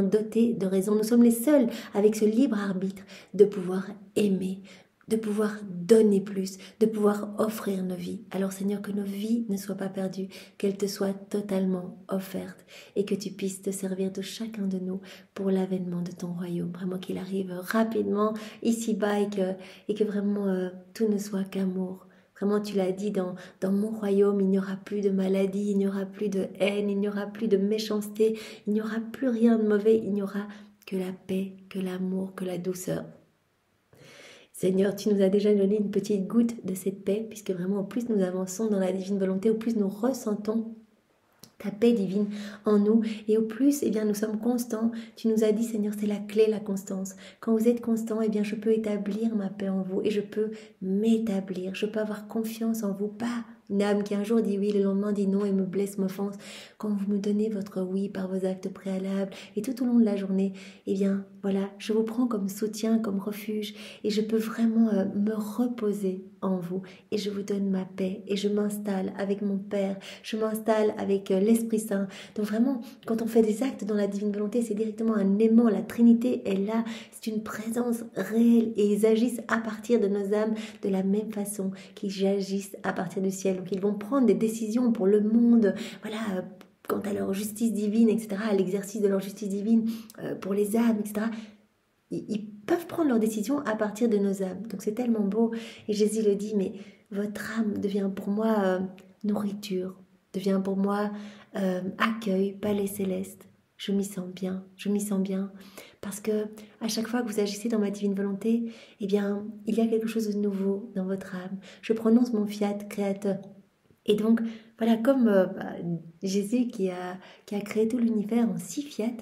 [SPEAKER 1] dotés de raison. Nous sommes les seuls avec ce libre arbitre de pouvoir aimer, de pouvoir donner plus, de pouvoir offrir nos vies. Alors Seigneur, que nos vies ne soient pas perdues, qu'elles te soient totalement offertes et que tu puisses te servir de chacun de nous pour l'avènement de ton royaume. Vraiment qu'il arrive rapidement ici-bas et que vraiment tout ne soit qu'amour. Vraiment, tu l'as dit, dans mon royaume, il n'y aura plus de maladie, il n'y aura plus de haine, il n'y aura plus de méchanceté, il n'y aura plus rien de mauvais, il n'y aura que la paix, que l'amour, que la douceur. Seigneur, tu nous as déjà donné une petite goutte de cette paix, puisque vraiment au plus nous avançons dans la divine volonté, au plus nous ressentons ta paix divine en nous, et au plus nous sommes constants. Tu nous as dit, Seigneur, c'est la clé, la constance. Quand vous êtes constant, je peux établir ma paix en vous et je peux m'établir, je peux avoir confiance en vous, pas une âme qui un jour dit oui, le lendemain dit non et me blesse, m'offense. Quand vous me donnez votre oui par vos actes préalables et tout au long de la journée, voilà, je vous prends comme soutien, comme refuge, et je peux vraiment me reposer en vous, et je vous donne ma paix, et je m'installe avec mon Père, je m'installe avec l'Esprit Saint. Donc vraiment, quand on fait des actes dans la divine volonté, c'est directement un aimant, la Trinité est là, c'est une présence réelle, et ils agissent à partir de nos âmes de la même façon qu'ils agissent à partir du ciel. Donc ils vont prendre des décisions pour le monde, voilà, quant à leur justice divine, etc., à l'exercice de leur justice divine pour les âmes, etc., ils peuvent prendre leurs décisions à partir de nos âmes. Donc c'est tellement beau. Et Jésus le dit, mais votre âme devient pour moi nourriture, devient pour moi accueil, palais céleste. Je m'y sens bien, parce que à chaque fois que vous agissez dans ma divine volonté, il y a quelque chose de nouveau dans votre âme. Je prononce mon fiat créateur. Et donc, voilà, comme Jésus qui a créé tout l'univers en 6 fiat,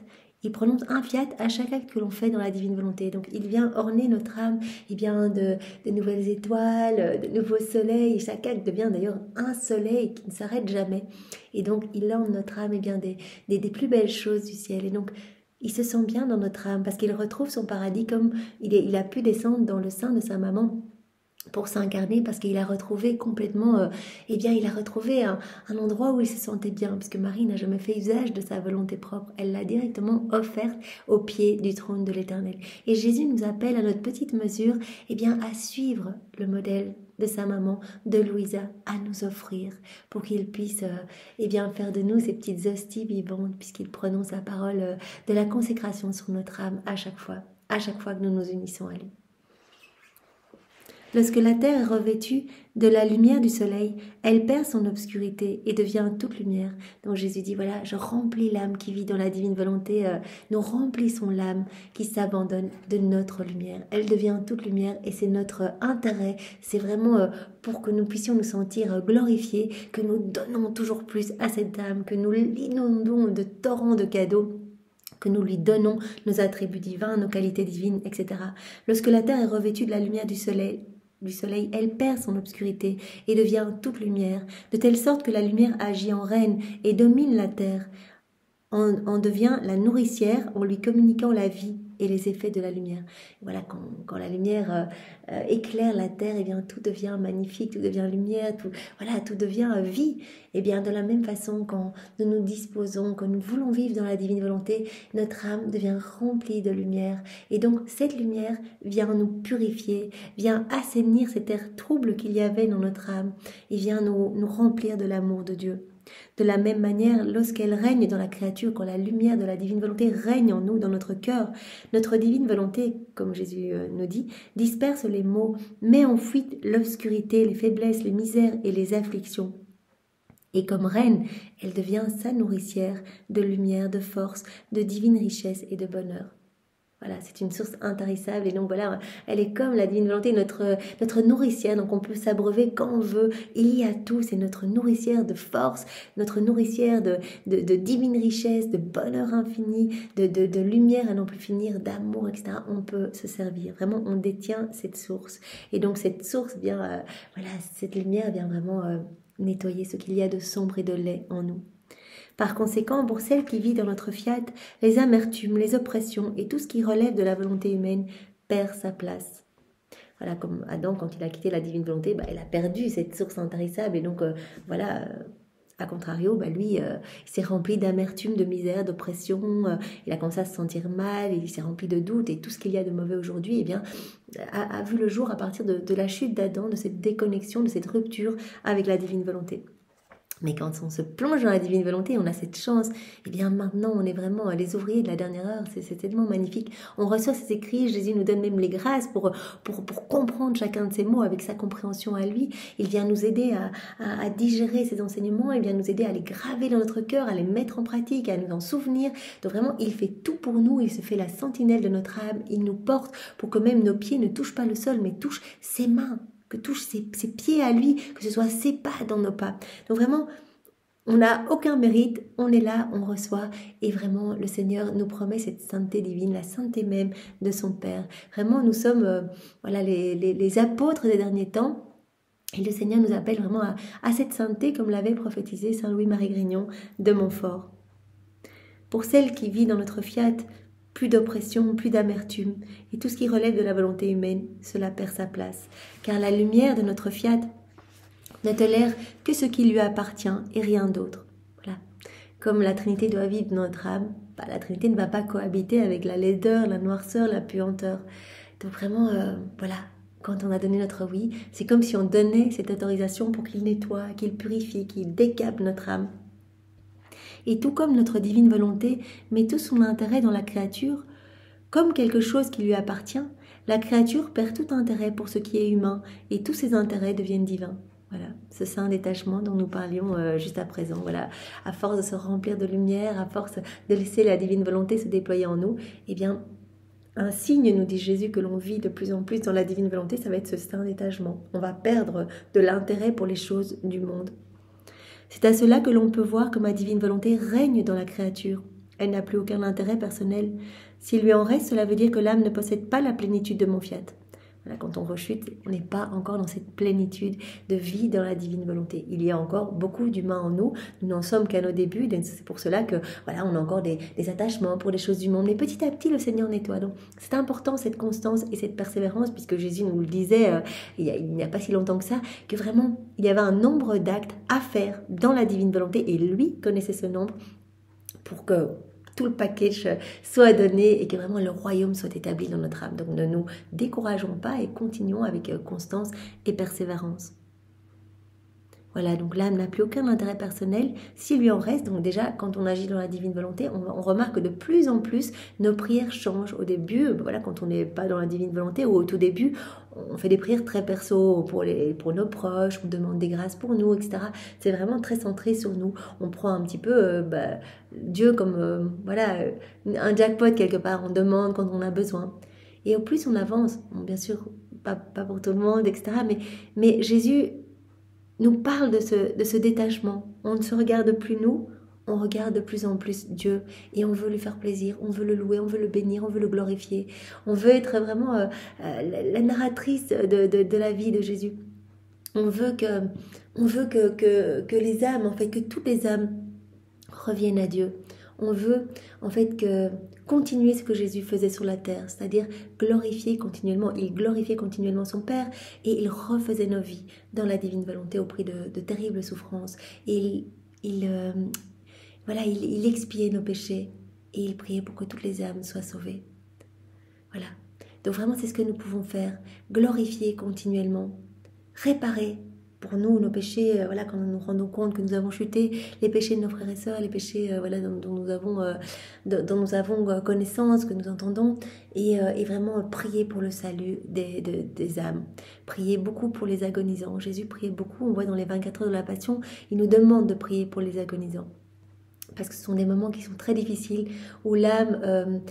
[SPEAKER 1] il prononce un fiat à chaque acte que l'on fait dans la divine volonté. Donc, il vient orner notre âme de nouvelles étoiles, de nouveaux soleils. Et chaque acte devient d'ailleurs un soleil qui ne s'arrête jamais. Et donc, il orne notre âme des plus belles choses du ciel. Et donc, il se sent bien dans notre âme parce qu'il retrouve son paradis comme il a pu descendre dans le sein de sa maman pour s'incarner, parce qu'il a retrouvé complètement, il a retrouvé un endroit où il se sentait bien, parce que Marie n'a jamais fait usage de sa volonté propre, elle l'a directement offerte au pied du trône de l'Éternel. Et Jésus nous appelle à notre petite mesure, à suivre le modèle de sa maman, de Louisa, à nous offrir, pour qu'il puisse faire de nous ces petites hosties vivantes, puisqu'il prononce la parole de la consécration sur notre âme à chaque fois que nous nous unissons à lui. Lorsque la terre est revêtue de la lumière du soleil, elle perd son obscurité et devient toute lumière. Donc Jésus dit, voilà, je remplis l'âme qui vit dans la divine volonté, nous remplissons l'âme qui s'abandonne de notre lumière. Elle devient toute lumière et c'est notre intérêt, c'est vraiment pour que nous puissions nous sentir glorifiés, que nous donnons toujours plus à cette âme, que nous l'inondons de torrents de cadeaux, que nous lui donnons nos attributs divins, nos qualités divines, etc. Lorsque la terre est revêtue de la lumière du soleil, elle perd son obscurité et devient toute lumière, de telle sorte que la lumière agit en reine et domine la terre, en devient la nourricière en lui communiquant la vie et les effets de la lumière. Voilà, quand la lumière éclaire la terre, tout devient magnifique, tout devient lumière, tout devient vie. Et bien de la même façon, quand nous nous disposons, quand nous voulons vivre dans la divine volonté, notre âme devient remplie de lumière. Et donc cette lumière vient nous purifier, vient assainir cet air trouble qu'il y avait dans notre âme, et vient nous remplir de l'amour de Dieu. De la même manière, lorsqu'elle règne dans la créature, quand la lumière de la divine volonté règne en nous, dans notre cœur, notre divine volonté, comme Jésus nous dit, disperse les maux, met en fuite l'obscurité, les faiblesses, les misères et les afflictions. Et comme reine, elle devient sa nourricière de lumière, de force, de divine richesse et de bonheur. Voilà, c'est une source intarissable et donc voilà, elle est comme la divine volonté, notre nourricière, donc on peut s'abreuver quand on veut, il y a tout, c'est notre nourricière de force, notre nourricière de divine richesse, de bonheur infini, de lumière à n'en plus finir, d'amour, etc. On peut se servir, vraiment on détient cette source et donc cette source vient, voilà, cette lumière vient vraiment nettoyer ce qu'il y a de sombre et de laid en nous. Par conséquent, pour celle qui vit dans notre fiat, les amertumes, les oppressions et tout ce qui relève de la volonté humaine perd sa place. Voilà, comme Adam, quand il a quitté la divine volonté, il a perdu cette source intarissable et donc à contrario, lui, il s'est rempli d'amertume, de misère, d'oppression, il a commencé à se sentir mal, il s'est rempli de doutes et tout ce qu'il y a de mauvais aujourd'hui, a vu le jour à partir de la chute d'Adam, de cette déconnexion, de cette rupture avec la divine volonté. Mais quand on se plonge dans la divine volonté, on a cette chance. Et bien maintenant, on est vraiment les ouvriers de la dernière heure. C'est tellement magnifique. On reçoit ces écrits. Jésus nous donne même les grâces pour comprendre chacun de ces mots avec sa compréhension à lui. Il vient nous aider à digérer ces enseignements. Il vient nous aider à les graver dans notre cœur, à les mettre en pratique, à nous en souvenir. Donc vraiment, il fait tout pour nous. Il se fait la sentinelle de notre âme. Il nous porte pour que même nos pieds ne touchent pas le sol, mais touchent ses mains. Que touche ses pieds à lui, que ce soit ses pas dans nos pas. Donc vraiment, on n'a aucun mérite, on est là, on reçoit, et vraiment le Seigneur nous promet cette sainteté divine, la sainteté même de son Père. Vraiment, nous sommes les apôtres des derniers temps, et le Seigneur nous appelle vraiment à cette sainteté, comme l'avait prophétisé Saint Louis-Marie Grignon de Montfort. Pour celle qui vit dans notre fiat, plus d'oppression, plus d'amertume, et tout ce qui relève de la volonté humaine, cela perd sa place. Car la lumière de notre fiat ne tolère que ce qui lui appartient et rien d'autre. Voilà. Comme la Trinité doit vivre dans notre âme, la Trinité ne va pas cohabiter avec la laideur, la noirceur, la puanteur. Donc vraiment, quand on a donné notre oui, c'est comme si on donnait cette autorisation pour qu'il nettoie, qu'il purifie, qu'il décape notre âme. Et tout comme notre divine volonté met tout son intérêt dans la créature, comme quelque chose qui lui appartient, la créature perd tout intérêt pour ce qui est humain et tous ses intérêts deviennent divins. Voilà, ce saint détachement dont nous parlions juste à présent. Voilà, à force de se remplir de lumière, à force de laisser la divine volonté se déployer en nous, un signe, nous dit Jésus, que l'on vit de plus en plus dans la divine volonté, ça va être ce saint détachement. On va perdre de l'intérêt pour les choses du monde. C'est à cela que l'on peut voir que ma divine volonté règne dans la créature. Elle n'a plus aucun intérêt personnel. S'il lui en reste, cela veut dire que l'âme ne possède pas la plénitude de mon fiat. Voilà, quand on rechute, on n'est pas encore dans cette plénitude de vie dans la divine volonté. Il y a encore beaucoup d'humains en nous. Nous n'en sommes qu'à nos débuts. C'est pour cela que on a encore des attachements pour les choses du monde. Mais petit à petit, le Seigneur nettoie. Donc, c'est important cette constance et cette persévérance, puisque Jésus nous le disait il n'y a pas si longtemps que ça, que vraiment, il y avait un nombre d'actes à faire dans la divine volonté, et lui connaissait ce nombre pour que tout le package soit donné et que vraiment le royaume soit établi dans notre âme. Donc ne nous décourageons pas et continuons avec constance et persévérance. Voilà, donc l'âme n'a plus aucun intérêt personnel s'il lui en reste. Donc déjà, quand on agit dans la divine volonté, on remarque que de plus en plus, nos prières changent. Au début, quand on n'est pas dans la divine volonté, ou au tout début, on fait des prières très perso pour nos proches, on demande des grâces pour nous, etc. C'est vraiment très centré sur nous. On prend un petit peu Dieu comme un jackpot quelque part. On demande quand on a besoin. Et au plus on avance, bien sûr, pas pour tout le monde, etc. Mais Jésus nous parle de ce détachement. On ne se regarde plus nous, on regarde de plus en plus Dieu et on veut lui faire plaisir, on veut le louer, on veut le bénir, on veut le glorifier. On veut être vraiment la narratrice de la vie de Jésus. On veut que les âmes, que toutes les âmes reviennent à Dieu. On veut continuer ce que Jésus faisait sur la terre, c'est-à-dire glorifier continuellement. Il glorifiait continuellement son Père et il refaisait nos vies dans la divine volonté au prix de terribles souffrances. Et il expiait nos péchés et il priait pour que toutes les âmes soient sauvées. Voilà. Donc vraiment, c'est ce que nous pouvons faire. Glorifier continuellement. Réparer pour nous, nos péchés, voilà, quand nous nous rendons compte que nous avons chuté, les péchés de nos frères et sœurs, les péchés voilà, dont nous avons connaissance, que nous entendons, et vraiment prier pour le salut des âmes. Prier beaucoup pour les agonisants. Jésus priait beaucoup, on voit dans les 24 heures de la Passion, il nous demande de prier pour les agonisants. Parce que ce sont des moments qui sont très difficiles, où l'âme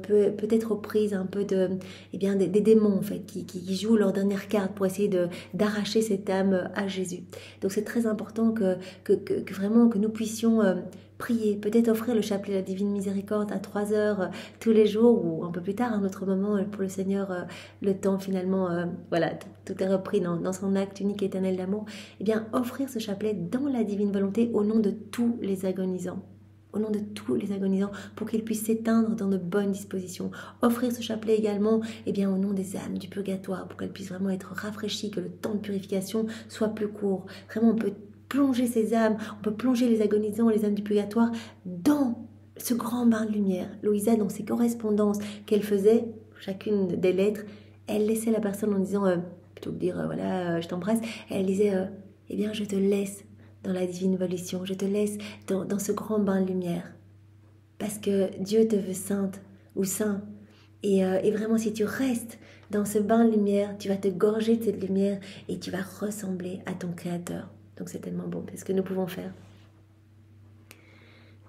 [SPEAKER 1] peut être prise un peu des démons en fait, qui jouent leur dernière carte pour essayer d'arracher cette âme à Jésus. Donc c'est très important que vraiment que nous puissions prier, peut-être offrir le chapelet de la Divine Miséricorde à 3 heures tous les jours, ou un peu plus tard, un autre moment pour le Seigneur, le temps finalement, voilà, tout est repris dans son acte unique et éternel d'amour. Eh bien, offrir ce chapelet dans la divine volonté au nom de tous les agonisants. Au nom de tous les agonisants, pour qu'ils puissent s'éteindre dans de bonnes dispositions. Offrir ce chapelet également au nom des âmes du purgatoire, pour qu'elles puissent vraiment être rafraîchies, que le temps de purification soit plus court. Vraiment, on peut plonger ces âmes, on peut plonger les agonisants, les âmes du purgatoire dans ce grand bain de lumière. Louisa, dans ses correspondances qu'elle faisait, chacune des lettres, elle laissait la personne en disant, plutôt que de dire voilà, je t'embrasse, elle disait je te laisse dans la divine volition, je te laisse dans ce grand bain de lumière. Parce que Dieu te veut sainte ou saint. Et vraiment, si tu restes dans ce bain de lumière, tu vas te gorger de cette lumière et tu vas ressembler à ton Créateur. Donc c'est tellement beau, c'est ce que nous pouvons faire.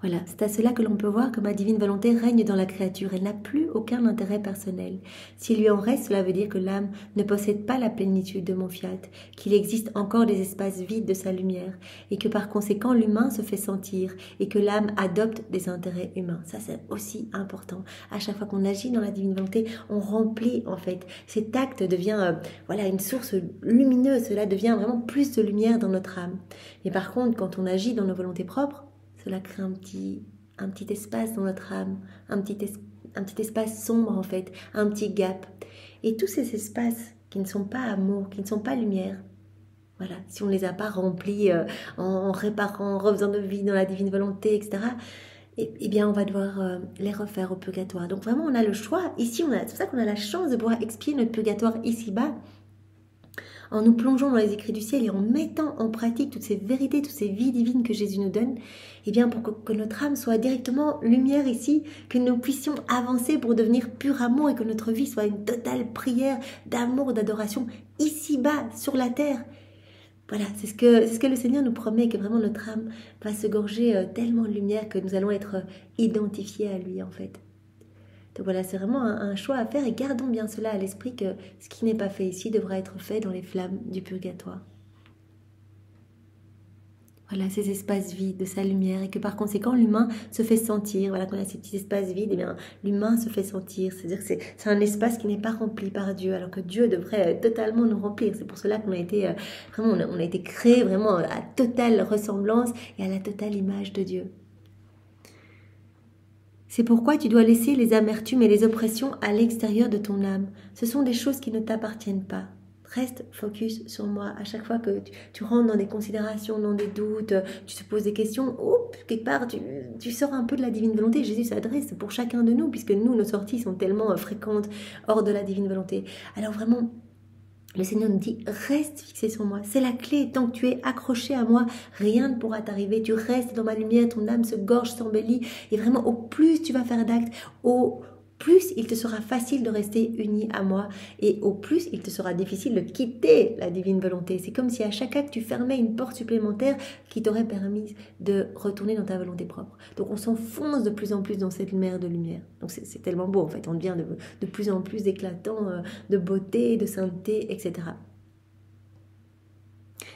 [SPEAKER 1] Voilà, c'est à cela que l'on peut voir que ma divine volonté règne dans la créature. Elle n'a plus aucun intérêt personnel. S'il lui en reste, cela veut dire que l'âme ne possède pas la plénitude de mon fiat, qu'il existe encore des espaces vides de sa lumière, et que par conséquent l'humain se fait sentir, et que l'âme adopte des intérêts humains. Ça, c'est aussi important. À chaque fois qu'on agit dans la divine volonté, on remplit en fait. Cet acte devient une source lumineuse. Cela devient vraiment plus de lumière dans notre âme. Mais par contre, quand on agit dans nos volontés propres, cela crée un petit espace dans notre âme, un petit espace sombre en fait, un petit gap. Et tous ces espaces qui ne sont pas amour, qui ne sont pas lumière, voilà, si on ne les a pas remplis en réparant, en refaisant de vie dans la divine volonté, etc., eh bien on va devoir les refaire au purgatoire. Donc vraiment on a le choix, ici c'est pour ça qu'on a la chance de pouvoir expier notre purgatoire ici-bas, en nous plongeant dans les écrits du ciel et en mettant en pratique toutes ces vérités, toutes ces vies divines que Jésus nous donne, eh bien pour que notre âme soit directement lumière ici, que nous puissions avancer pour devenir pur amour et que notre vie soit une totale prière d'amour, d'adoration ici-bas, sur la terre. Voilà, c'est ce que le Seigneur nous promet, que vraiment notre âme va se gorger tellement de lumière que nous allons être identifiés à lui en fait. Donc voilà, c'est vraiment un choix à faire et gardons bien cela à l'esprit que ce qui n'est pas fait ici devra être fait dans les flammes du purgatoire. Voilà, ces espaces vides de sa lumière et que par conséquent l'humain se fait sentir. Voilà, quand il y a ces petits espaces vides, eh bien l'humain se fait sentir. C'est-à-dire que c'est un espace qui n'est pas rempli par Dieu, alors que Dieu devrait totalement nous remplir. C'est pour cela qu'on a été vraiment, on a été créé vraiment à totale ressemblance et à la totale image de Dieu. C'est pourquoi tu dois laisser les amertumes et les oppressions à l'extérieur de ton âme. Ce sont des choses qui ne t'appartiennent pas. Reste focus sur moi. À chaque fois que tu rentres dans des considérations, dans des doutes, tu te poses des questions, quelque part, tu sors un peu de la divine volonté. Jésus s'adresse pour chacun de nous, puisque nous, nos sorties sont tellement fréquentes hors de la divine volonté. Alors vraiment, le Seigneur nous dit, reste fixé sur moi. C'est la clé. Tant que tu es accroché à moi, rien ne pourra t'arriver. Tu restes dans ma lumière, ton âme se gorge, s'embellit. Et vraiment, au plus tu vas faire d'actes, au plus il te sera facile de rester uni à moi. Et au plus il te sera difficile de quitter la divine volonté. C'est comme si à chaque acte, tu fermais une porte supplémentaire qui t'aurait permis de retourner dans ta volonté propre. Donc on s'enfonce de plus en plus dans cette mer de lumière. Donc c'est tellement beau en fait. On devient de plus en plus éclatant de beauté, de sainteté, etc.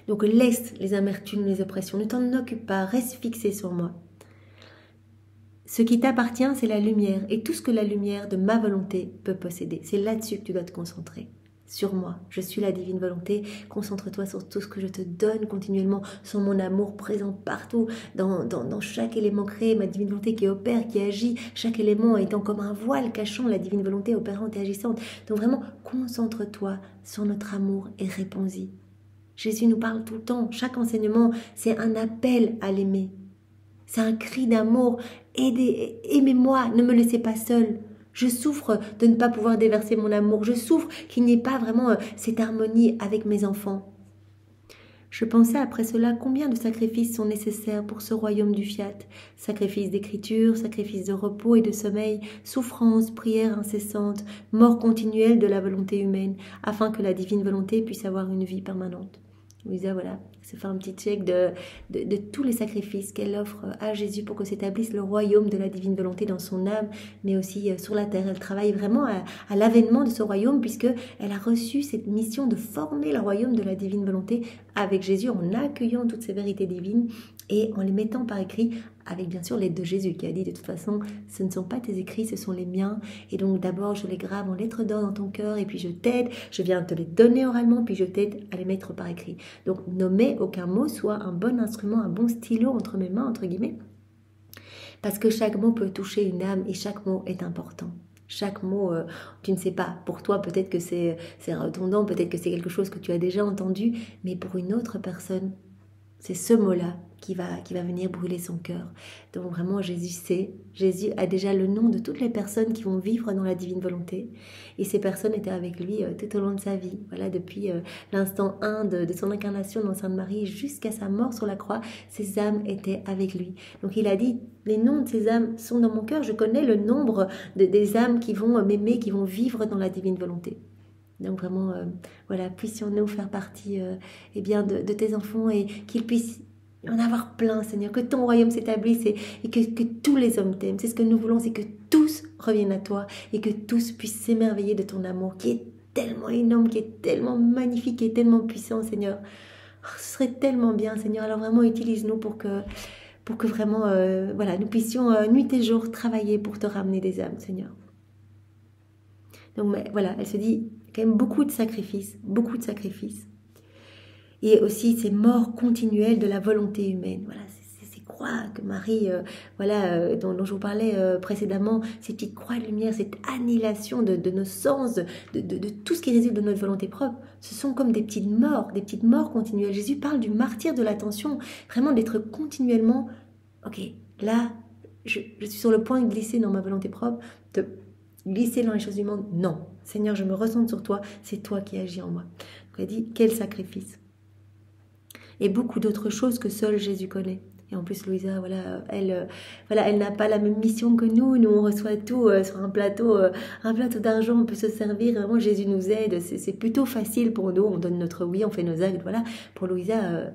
[SPEAKER 1] Donc laisse les amertumes, les oppressions. Ne t'en occupe pas. Reste fixé sur moi. Ce qui t'appartient, c'est la lumière et tout ce que la lumière de ma volonté peut posséder. C'est là-dessus que tu dois te concentrer. Sur moi, je suis la divine volonté. Concentre-toi sur tout ce que je te donne continuellement, sur mon amour présent partout, dans chaque élément créé, ma divine volonté qui opère, qui agit, chaque élément étant comme un voile cachant la divine volonté opérante et agissante. Donc vraiment, concentre-toi sur notre amour et réponds-y. Jésus nous parle tout le temps. Chaque enseignement, c'est un appel à l'aimer. C'est un cri d'amour. Aimez-moi, ne me laissez pas seule. Je souffre de ne pas pouvoir déverser mon amour. Je souffre qu'il n'y ait pas vraiment cette harmonie avec mes enfants. Je pensais après cela combien de sacrifices sont nécessaires pour ce royaume du fiat. Sacrifices d'écriture, sacrifices de repos et de sommeil, souffrance, prière incessante, mort continuelle de la volonté humaine, afin que la divine volonté puisse avoir une vie permanente. Louisa, voilà, se fait un petit check de tous les sacrifices qu'elle offre à Jésus pour que s'établisse le royaume de la divine volonté dans son âme, mais aussi sur la terre. Elle travaille vraiment à l'avènement de ce royaume, puisqu'elle a reçu cette mission de former le royaume de la divine volonté avec Jésus, en accueillant toutes ces vérités divines et en les mettant par écrit, avec bien sûr l'aide de Jésus qui a dit de toute façon, ce ne sont pas tes écrits, ce sont les miens, et donc d'abord je les grave en lettres d'or dans ton cœur, et puis je t'aide, je viens te les donner oralement, puis je t'aide à les mettre par écrit. Donc nommer aucun mot soit un bon instrument, un bon stylo entre mes mains, entre guillemets, parce que chaque mot peut toucher une âme et chaque mot est important. Chaque mot, tu ne sais pas, pour toi peut-être que c'est redondant, peut-être que c'est quelque chose que tu as déjà entendu, mais pour une autre personne, c'est ce mot-là qui va venir brûler son cœur. Donc vraiment, Jésus sait, Jésus a déjà le nom de toutes les personnes qui vont vivre dans la divine volonté. Et ces personnes étaient avec lui tout au long de sa vie. Voilà, depuis l'instant 1 de son incarnation dans Sainte Marie jusqu'à sa mort sur la croix, ces âmes étaient avec lui. Donc il a dit, les noms de ces âmes sont dans mon cœur. Je connais le nombre des âmes qui vont m'aimer, qui vont vivre dans la divine volonté. Donc vraiment, voilà, puissions-nous faire partie eh bien, de tes enfants et qu'ils puissent en avoir plein, Seigneur, que ton royaume s'établisse et que tous les hommes t'aiment. C'est ce que nous voulons, c'est que tous reviennent à toi et que tous puissent s'émerveiller de ton amour qui est tellement énorme, qui est tellement magnifique, qui est tellement puissant, Seigneur. Oh, ce serait tellement bien, Seigneur. Alors vraiment, utilise-nous pour que vraiment, voilà, nous puissions nuit et jour travailler pour te ramener des âmes, Seigneur. Donc mais, voilà, elle se dit quand même beaucoup de sacrifices, beaucoup de sacrifices. Et aussi ces morts continuelles de la volonté humaine. Voilà, ces croix que Marie, dont je vous parlais précédemment, ces petites croix de lumière, cette annihilation de nos sens, de tout ce qui résulte de notre volonté propre, ce sont comme des petites morts continuelles. Jésus parle du martyre de l'attention, vraiment d'être continuellement, ok, là, je suis sur le point de glisser dans ma volonté propre, de glisser dans les choses du monde. Non, Seigneur, je me ressens sur toi, c'est toi qui agis en moi. Donc elle dit, quel sacrifice. Et beaucoup d'autres choses que seul Jésus connaît. Et en plus, Louisa, elle n'a pas la même mission que nous. Nous, on reçoit tout sur un plateau d'argent, on peut se servir. Vraiment, Jésus nous aide. C'est plutôt facile pour nous. On donne notre oui, on fait nos actes. Voilà. Pour Louisa,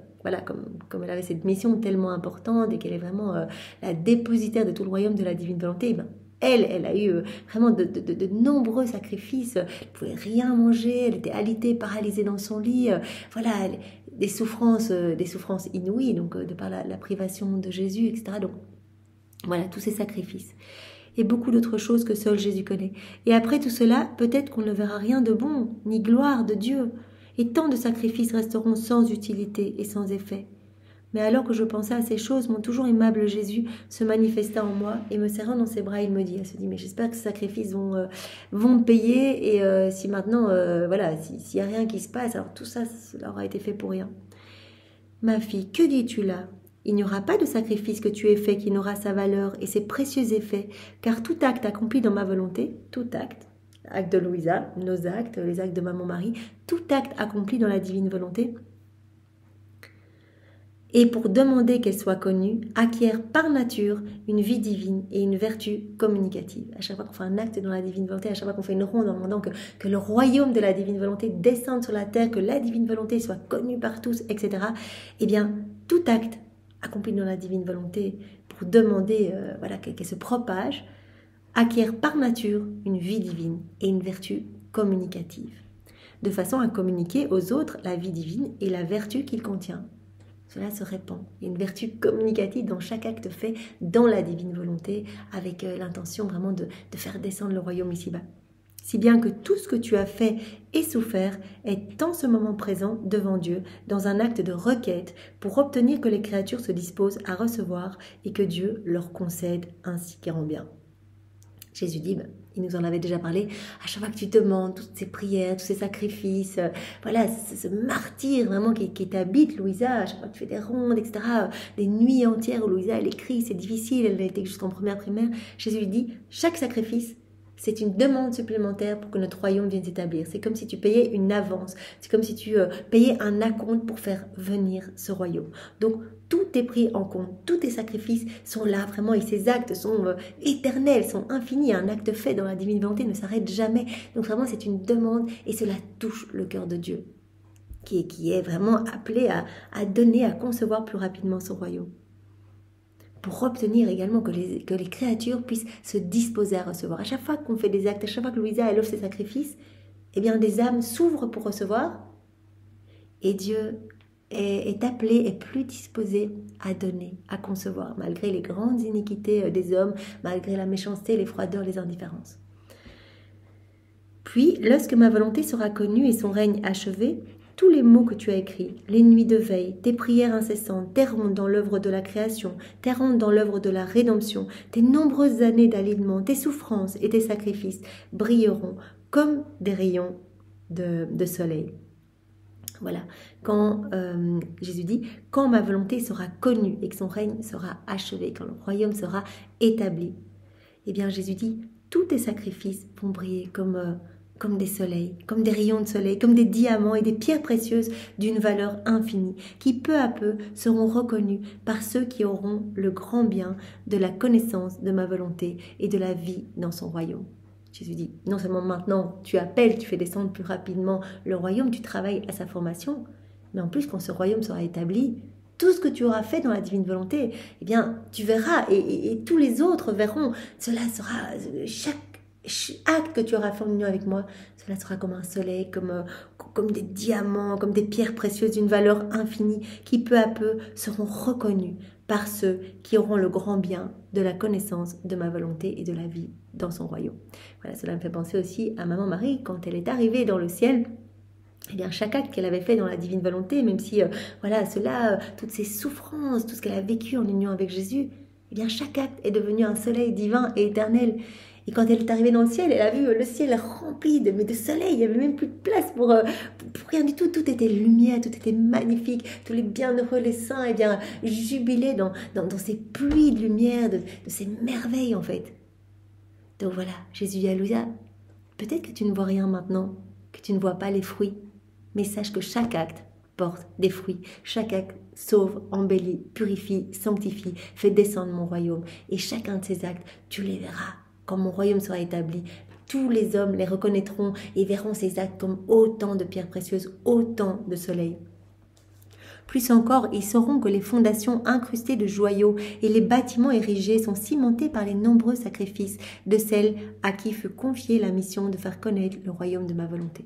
[SPEAKER 1] comme elle avait cette mission tellement importante et qu'elle est vraiment la dépositaire de tout le royaume de la divine volonté, elle a eu vraiment de nombreux sacrifices. Elle ne pouvait rien manger, elle était alitée, paralysée dans son lit. Des souffrances inouïes, donc de par la privation de Jésus, etc. Donc voilà, tous ces sacrifices. Et beaucoup d'autres choses que seul Jésus connaît. Et après tout cela, peut-être qu'on ne verra rien de bon, ni gloire de Dieu. Et tant de sacrifices resteront sans utilité et sans effet. Mais alors que je pensais à ces choses, mon toujours aimable Jésus se manifesta en moi et me serrant dans ses bras, il me dit, elle se dit, mais j'espère que ces sacrifices vont payer et si maintenant, s'il n'y a rien qui se passe, alors tout ça, cela aura été fait pour rien. Ma fille, que dis-tu là? Il n'y aura pas de sacrifice que tu aies fait qui n'aura sa valeur et ses précieux effets, car tout acte accompli dans ma volonté, tout acte de Louisa, nos actes, les actes de maman Marie, tout acte accompli dans la divine volonté, et pour demander qu'elle soit connue, acquiert par nature une vie divine et une vertu communicative. À chaque fois qu'on fait un acte dans la divine volonté, à chaque fois qu'on fait une ronde en demandant que le royaume de la divine volonté descende sur la terre, que la divine volonté soit connue par tous, etc., eh bien, tout acte accompli dans la divine volonté pour demander qu'elle se propage, acquiert par nature une vie divine et une vertu communicative, de façon à communiquer aux autres la vie divine et la vertu qu'il contient. Cela se répand. Il y a une vertu communicative dans chaque acte fait dans la divine volonté avec l'intention vraiment de faire descendre le royaume ici-bas. Si bien que tout ce que tu as fait et souffert est en ce moment présent devant Dieu dans un acte de requête pour obtenir que les créatures se disposent à recevoir et que Dieu leur concède ainsi qu'il rend bien. Jésus dit, il nous en avait déjà parlé, à chaque fois que tu demandes toutes ces prières, tous ces sacrifices, ce martyre vraiment qui t'habite, Louisa, à chaque fois que tu fais des rondes, etc., des nuits entières où Louisa, elle écrit, c'est difficile, elle a été jusqu'en première primaire, Jésus lui dit, chaque sacrifice C'est une demande supplémentaire pour que notre royaume vienne s'établir. C'est comme si tu payais une avance. C'est comme si tu payais un acompte pour faire venir ce royaume. Donc, tout est pris en compte. Tous tes sacrifices sont là vraiment et ces actes sont éternels, sont infinis. Un acte fait dans la divine volonté ne s'arrête jamais. Donc, vraiment, c'est une demande et cela touche le cœur de Dieu qui est vraiment appelé à donner, à concevoir plus rapidement son royaume. Pour obtenir également que les créatures puissent se disposer à recevoir. À chaque fois qu'on fait des actes, à chaque fois que Louisa elle offre ses sacrifices, eh bien des âmes s'ouvrent pour recevoir et Dieu est appelé, est plus disposé à donner, à concevoir, malgré les grandes iniquités des hommes, malgré la méchanceté, les froideurs, les indifférences. Puis, lorsque ma volonté sera connue et son règne achevé, tous les mots que tu as écrits, les nuits de veille, tes prières incessantes, tes rondes dans l'œuvre de la création, tes rondes dans l'œuvre de la rédemption, tes nombreuses années d'alignement, tes souffrances et tes sacrifices brilleront comme des rayons de soleil. Voilà, quand Jésus dit, quand ma volonté sera connue et que son règne sera achevé, quand le royaume sera établi, eh bien Jésus dit, tous tes sacrifices vont briller comme des soleils, comme des rayons de soleil, comme des diamants et des pierres précieuses d'une valeur infinie, qui peu à peu seront reconnus par ceux qui auront le grand bien de la connaissance de ma volonté et de la vie dans son royaume. Jésus dit, non seulement maintenant tu appelles, tu fais descendre plus rapidement le royaume, tu travailles à sa formation, mais en plus quand ce royaume sera établi, tout ce que tu auras fait dans la divine volonté, eh bien tu verras et tous les autres verront, cela sera chaque acte que tu auras fait en union avec moi, cela sera comme un soleil, comme des diamants, comme des pierres précieuses d'une valeur infinie qui peu à peu seront reconnus par ceux qui auront le grand bien de la connaissance de ma volonté et de la vie dans son royaume. Voilà, cela me fait penser aussi à Maman Marie quand elle est arrivée dans le ciel. Eh bien, chaque acte qu'elle avait fait dans la divine volonté, même si, toutes ses souffrances, tout ce qu'elle a vécu en union avec Jésus, eh bien, chaque acte est devenu un soleil divin et éternel. Et quand elle est arrivée dans le ciel, elle a vu le ciel rempli de soleil. Il n'y avait même plus de place pour rien du tout. Tout était lumière, tout était magnifique. Tous les bienheureux, les saints, eh bien, jubilaient dans ces pluies de lumière, de ces merveilles, en fait. Donc voilà, Jésus dit à Louisa, peut-être que tu ne vois rien maintenant, que tu ne vois pas les fruits, mais sache que chaque acte porte des fruits. Chaque acte sauve, embellit, purifie, sanctifie, fait descendre mon royaume. Et chacun de ces actes, tu les verras. Quand mon royaume sera établi, tous les hommes les reconnaîtront et verront ces actes comme autant de pierres précieuses, autant de soleil. Plus encore, ils sauront que les fondations incrustées de joyaux et les bâtiments érigés sont cimentés par les nombreux sacrifices de celles à qui fut confiée la mission de faire connaître le royaume de ma volonté.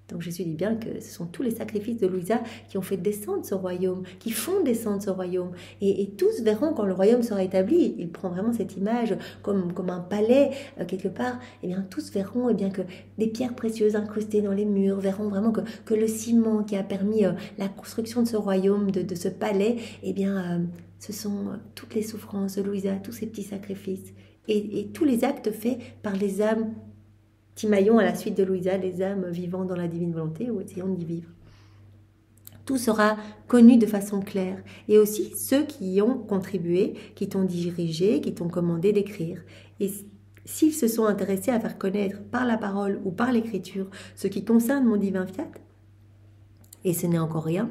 [SPEAKER 1] Donc Jésus dit bien que ce sont tous les sacrifices de Louisa qui ont fait descendre ce royaume, qui font descendre ce royaume. Et tous verront quand le royaume sera établi, il prend vraiment cette image comme un palais quelque part, et bien tous verront que des pierres précieuses incrustées dans les murs, verront vraiment que le ciment qui a permis la construction de ce royaume, de ce palais, ce sont toutes les souffrances de Louisa, tous ces petits sacrifices et tous les actes faits par les âmes Timaillon à la suite de Louisa, les âmes vivant dans la divine volonté ou essayant d'y vivre. Tout sera connu de façon claire et aussi ceux qui y ont contribué, qui t'ont dirigé, qui t'ont commandé d'écrire. Et s'ils se sont intéressés à faire connaître par la parole ou par l'écriture ce qui concerne mon divin fiat, et ce n'est encore rien,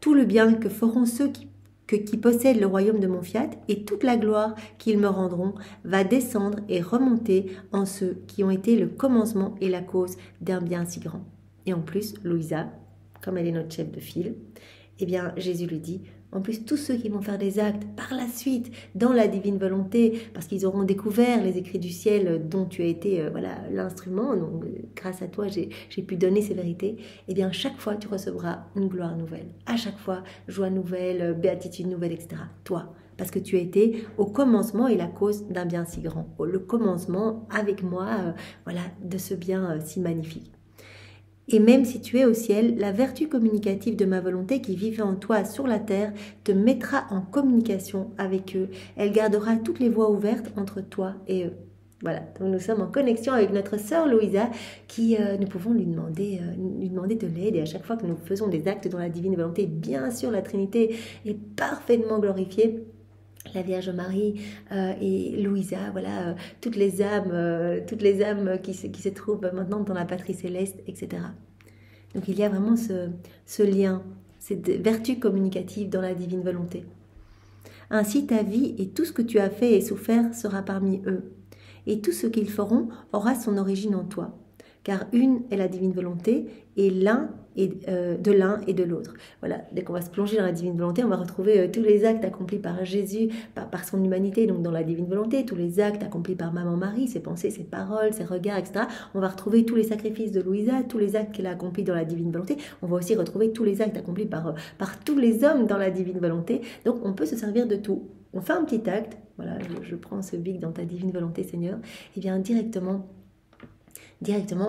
[SPEAKER 1] tout le bien que feront ceux qui possèdent le royaume de mon fiat et toute la gloire qu'ils me rendront va descendre et remonter en ceux qui ont été le commencement et la cause d'un bien si grand. Et en plus, Louisa, comme elle est notre chef de file, eh bien Jésus lui dit, en plus tous ceux qui vont faire des actes par la suite dans la divine volonté, parce qu'ils auront découvert les écrits du ciel dont tu as été l'instrument, donc grâce à toi j'ai pu donner ces vérités, eh bien chaque fois tu recevras une gloire nouvelle, à chaque fois joie nouvelle, béatitude nouvelle, etc. Toi, parce que tu as été au commencement et la cause d'un bien si grand, le commencement avec moi, de ce bien si magnifique. Et même si tu es au ciel, la vertu communicative de ma volonté qui vivait en toi sur la terre te mettra en communication avec eux. Elle gardera toutes les voies ouvertes entre toi et eux. Voilà, donc nous sommes en connexion avec notre sœur Louisa qui nous pouvons lui demander de l'aide. Et à chaque fois que nous faisons des actes dans la divine volonté, bien sûr la Trinité est parfaitement glorifiée. la Vierge Marie et Louisa, voilà, toutes les âmes qui se trouvent maintenant dans la patrie céleste, etc. Donc il y a vraiment ce lien, cette vertu communicative dans la divine volonté. Ainsi ta vie et tout ce que tu as fait et souffert sera parmi eux, et tout ce qu'ils feront aura son origine en toi. Car une est la divine volonté, et l'un de l'un et de l'autre. Voilà, dès qu'on va se plonger dans la divine volonté, on va retrouver tous les actes accomplis par Jésus, par son humanité, donc dans la divine volonté, tous les actes accomplis par Maman Marie, ses pensées, ses paroles, ses regards, etc. On va retrouver tous les sacrifices de Louisa, tous les actes qu'elle a accomplis dans la divine volonté. On va aussi retrouver tous les actes accomplis par tous les hommes dans la divine volonté. Donc on peut se servir de tout. On fait un petit acte, voilà, je prends ce bic dans ta divine volonté, Seigneur, et bien directement,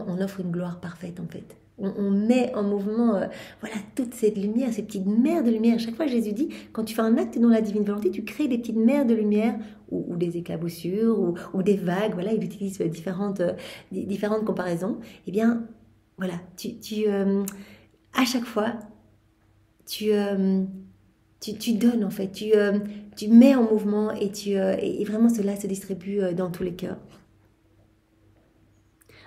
[SPEAKER 1] on offre une gloire parfaite en fait. On met en mouvement voilà, toute cette lumière, ces petites mers de lumière. Chaque fois, Jésus dit, quand tu fais un acte dans la divine volonté, tu crées des petites mers de lumière ou des éclaboussures ou des vagues. Voilà, il utilise différentes comparaisons. Eh bien, voilà, à chaque fois, tu donnes en fait, tu mets en mouvement et vraiment cela se distribue dans tous les cœurs.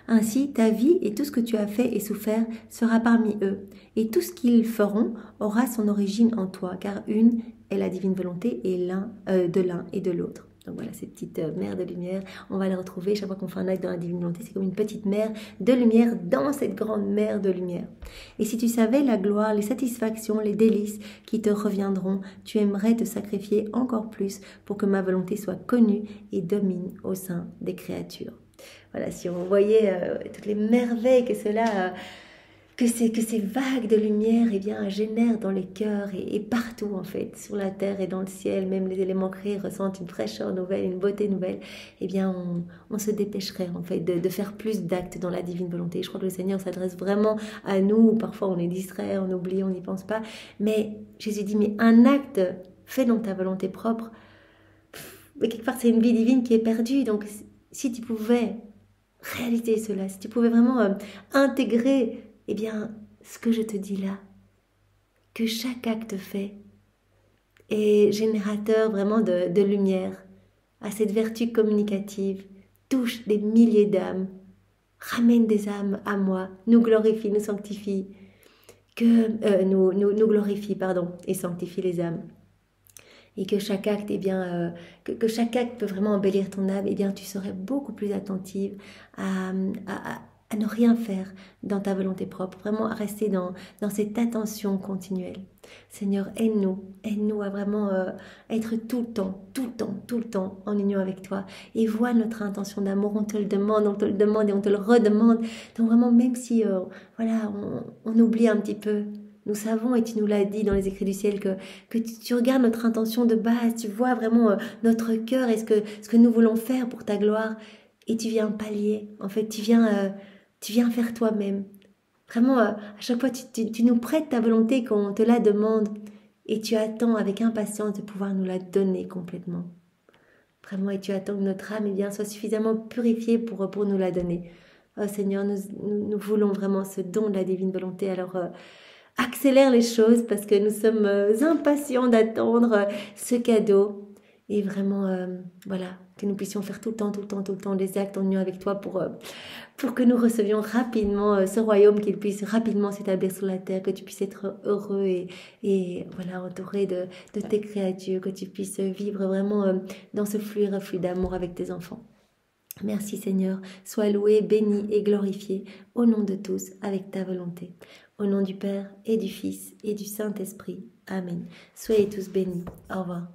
[SPEAKER 1] Ainsi, ta vie et tout ce que tu as fait et souffert sera parmi eux, et tout ce qu'ils feront aura son origine en toi, car une est la divine volonté et de l'un et de l'autre. Donc voilà, ces petites mers de lumière, on va les retrouver chaque fois qu'on fait un acte dans la divine volonté, c'est comme une petite mer de lumière dans cette grande mer de lumière. Et si tu savais la gloire, les satisfactions, les délices qui te reviendront, tu aimerais te sacrifier encore plus pour que ma volonté soit connue et domine au sein des créatures. Voilà, si on voyait toutes les merveilles que cela, que ces vagues de lumière eh bien, génèrent dans les cœurs et partout en fait, sur la terre et dans le ciel, même les éléments créés ressentent une fraîcheur nouvelle, une beauté nouvelle, eh bien on se dépêcherait en fait de faire plus d'actes dans la divine volonté. Je crois que le Seigneur s'adresse vraiment à nous, parfois on est distrait, on oublie, on n'y pense pas, mais Jésus dit, mais un acte fait dans ta volonté propre, mais quelque part c'est une vie divine qui est perdue, donc si tu pouvais réaliser cela, si tu pouvais vraiment intégrer eh bien, ce que je te dis là, que chaque acte fait est générateur vraiment de lumière, à cette vertu communicative, touche des milliers d'âmes, ramène des âmes à moi, nous glorifie, nous sanctifie, nous glorifie, pardon, et sanctifie les âmes. Et que chaque acte, eh bien, que chaque acte peut vraiment embellir ton âme, eh bien, tu serais beaucoup plus attentive à ne rien faire dans ta volonté propre, vraiment à rester dans cette attention continuelle. Seigneur, aide-nous à vraiment être tout le temps en union avec toi, et vois notre intention d'amour, on te le demande et on te le redemande, donc vraiment même si voilà, on oublie un petit peu, nous savons, et tu nous l'as dit dans les écrits du ciel, que tu regardes notre intention de base, tu vois vraiment notre cœur et ce que nous voulons faire pour ta gloire, et tu viens pallier, en fait, tu viens faire toi-même. Vraiment, à chaque fois, tu nous prêtes ta volonté qu'on te la demande, et tu attends avec impatience de pouvoir nous la donner complètement. Vraiment, et tu attends que notre âme eh bien, soit suffisamment purifiée pour nous la donner. Oh Seigneur, nous voulons vraiment ce don de la divine volonté, alors accélère les choses parce que nous sommes impatients d'attendre ce cadeau, et vraiment voilà, que nous puissions faire tout le temps des actes en union avec toi pour que nous recevions rapidement ce royaume, qu'il puisse rapidement s'établir sur la terre, que tu puisses être heureux et voilà, entouré de tes créatures, que tu puisses vivre vraiment dans ce flux et reflux d'amour avec tes enfants. Merci Seigneur, sois loué, béni et glorifié au nom de tous avec ta volonté. Au nom du Père et du Fils et du Saint-Esprit. Amen. Soyez tous bénis. Au revoir.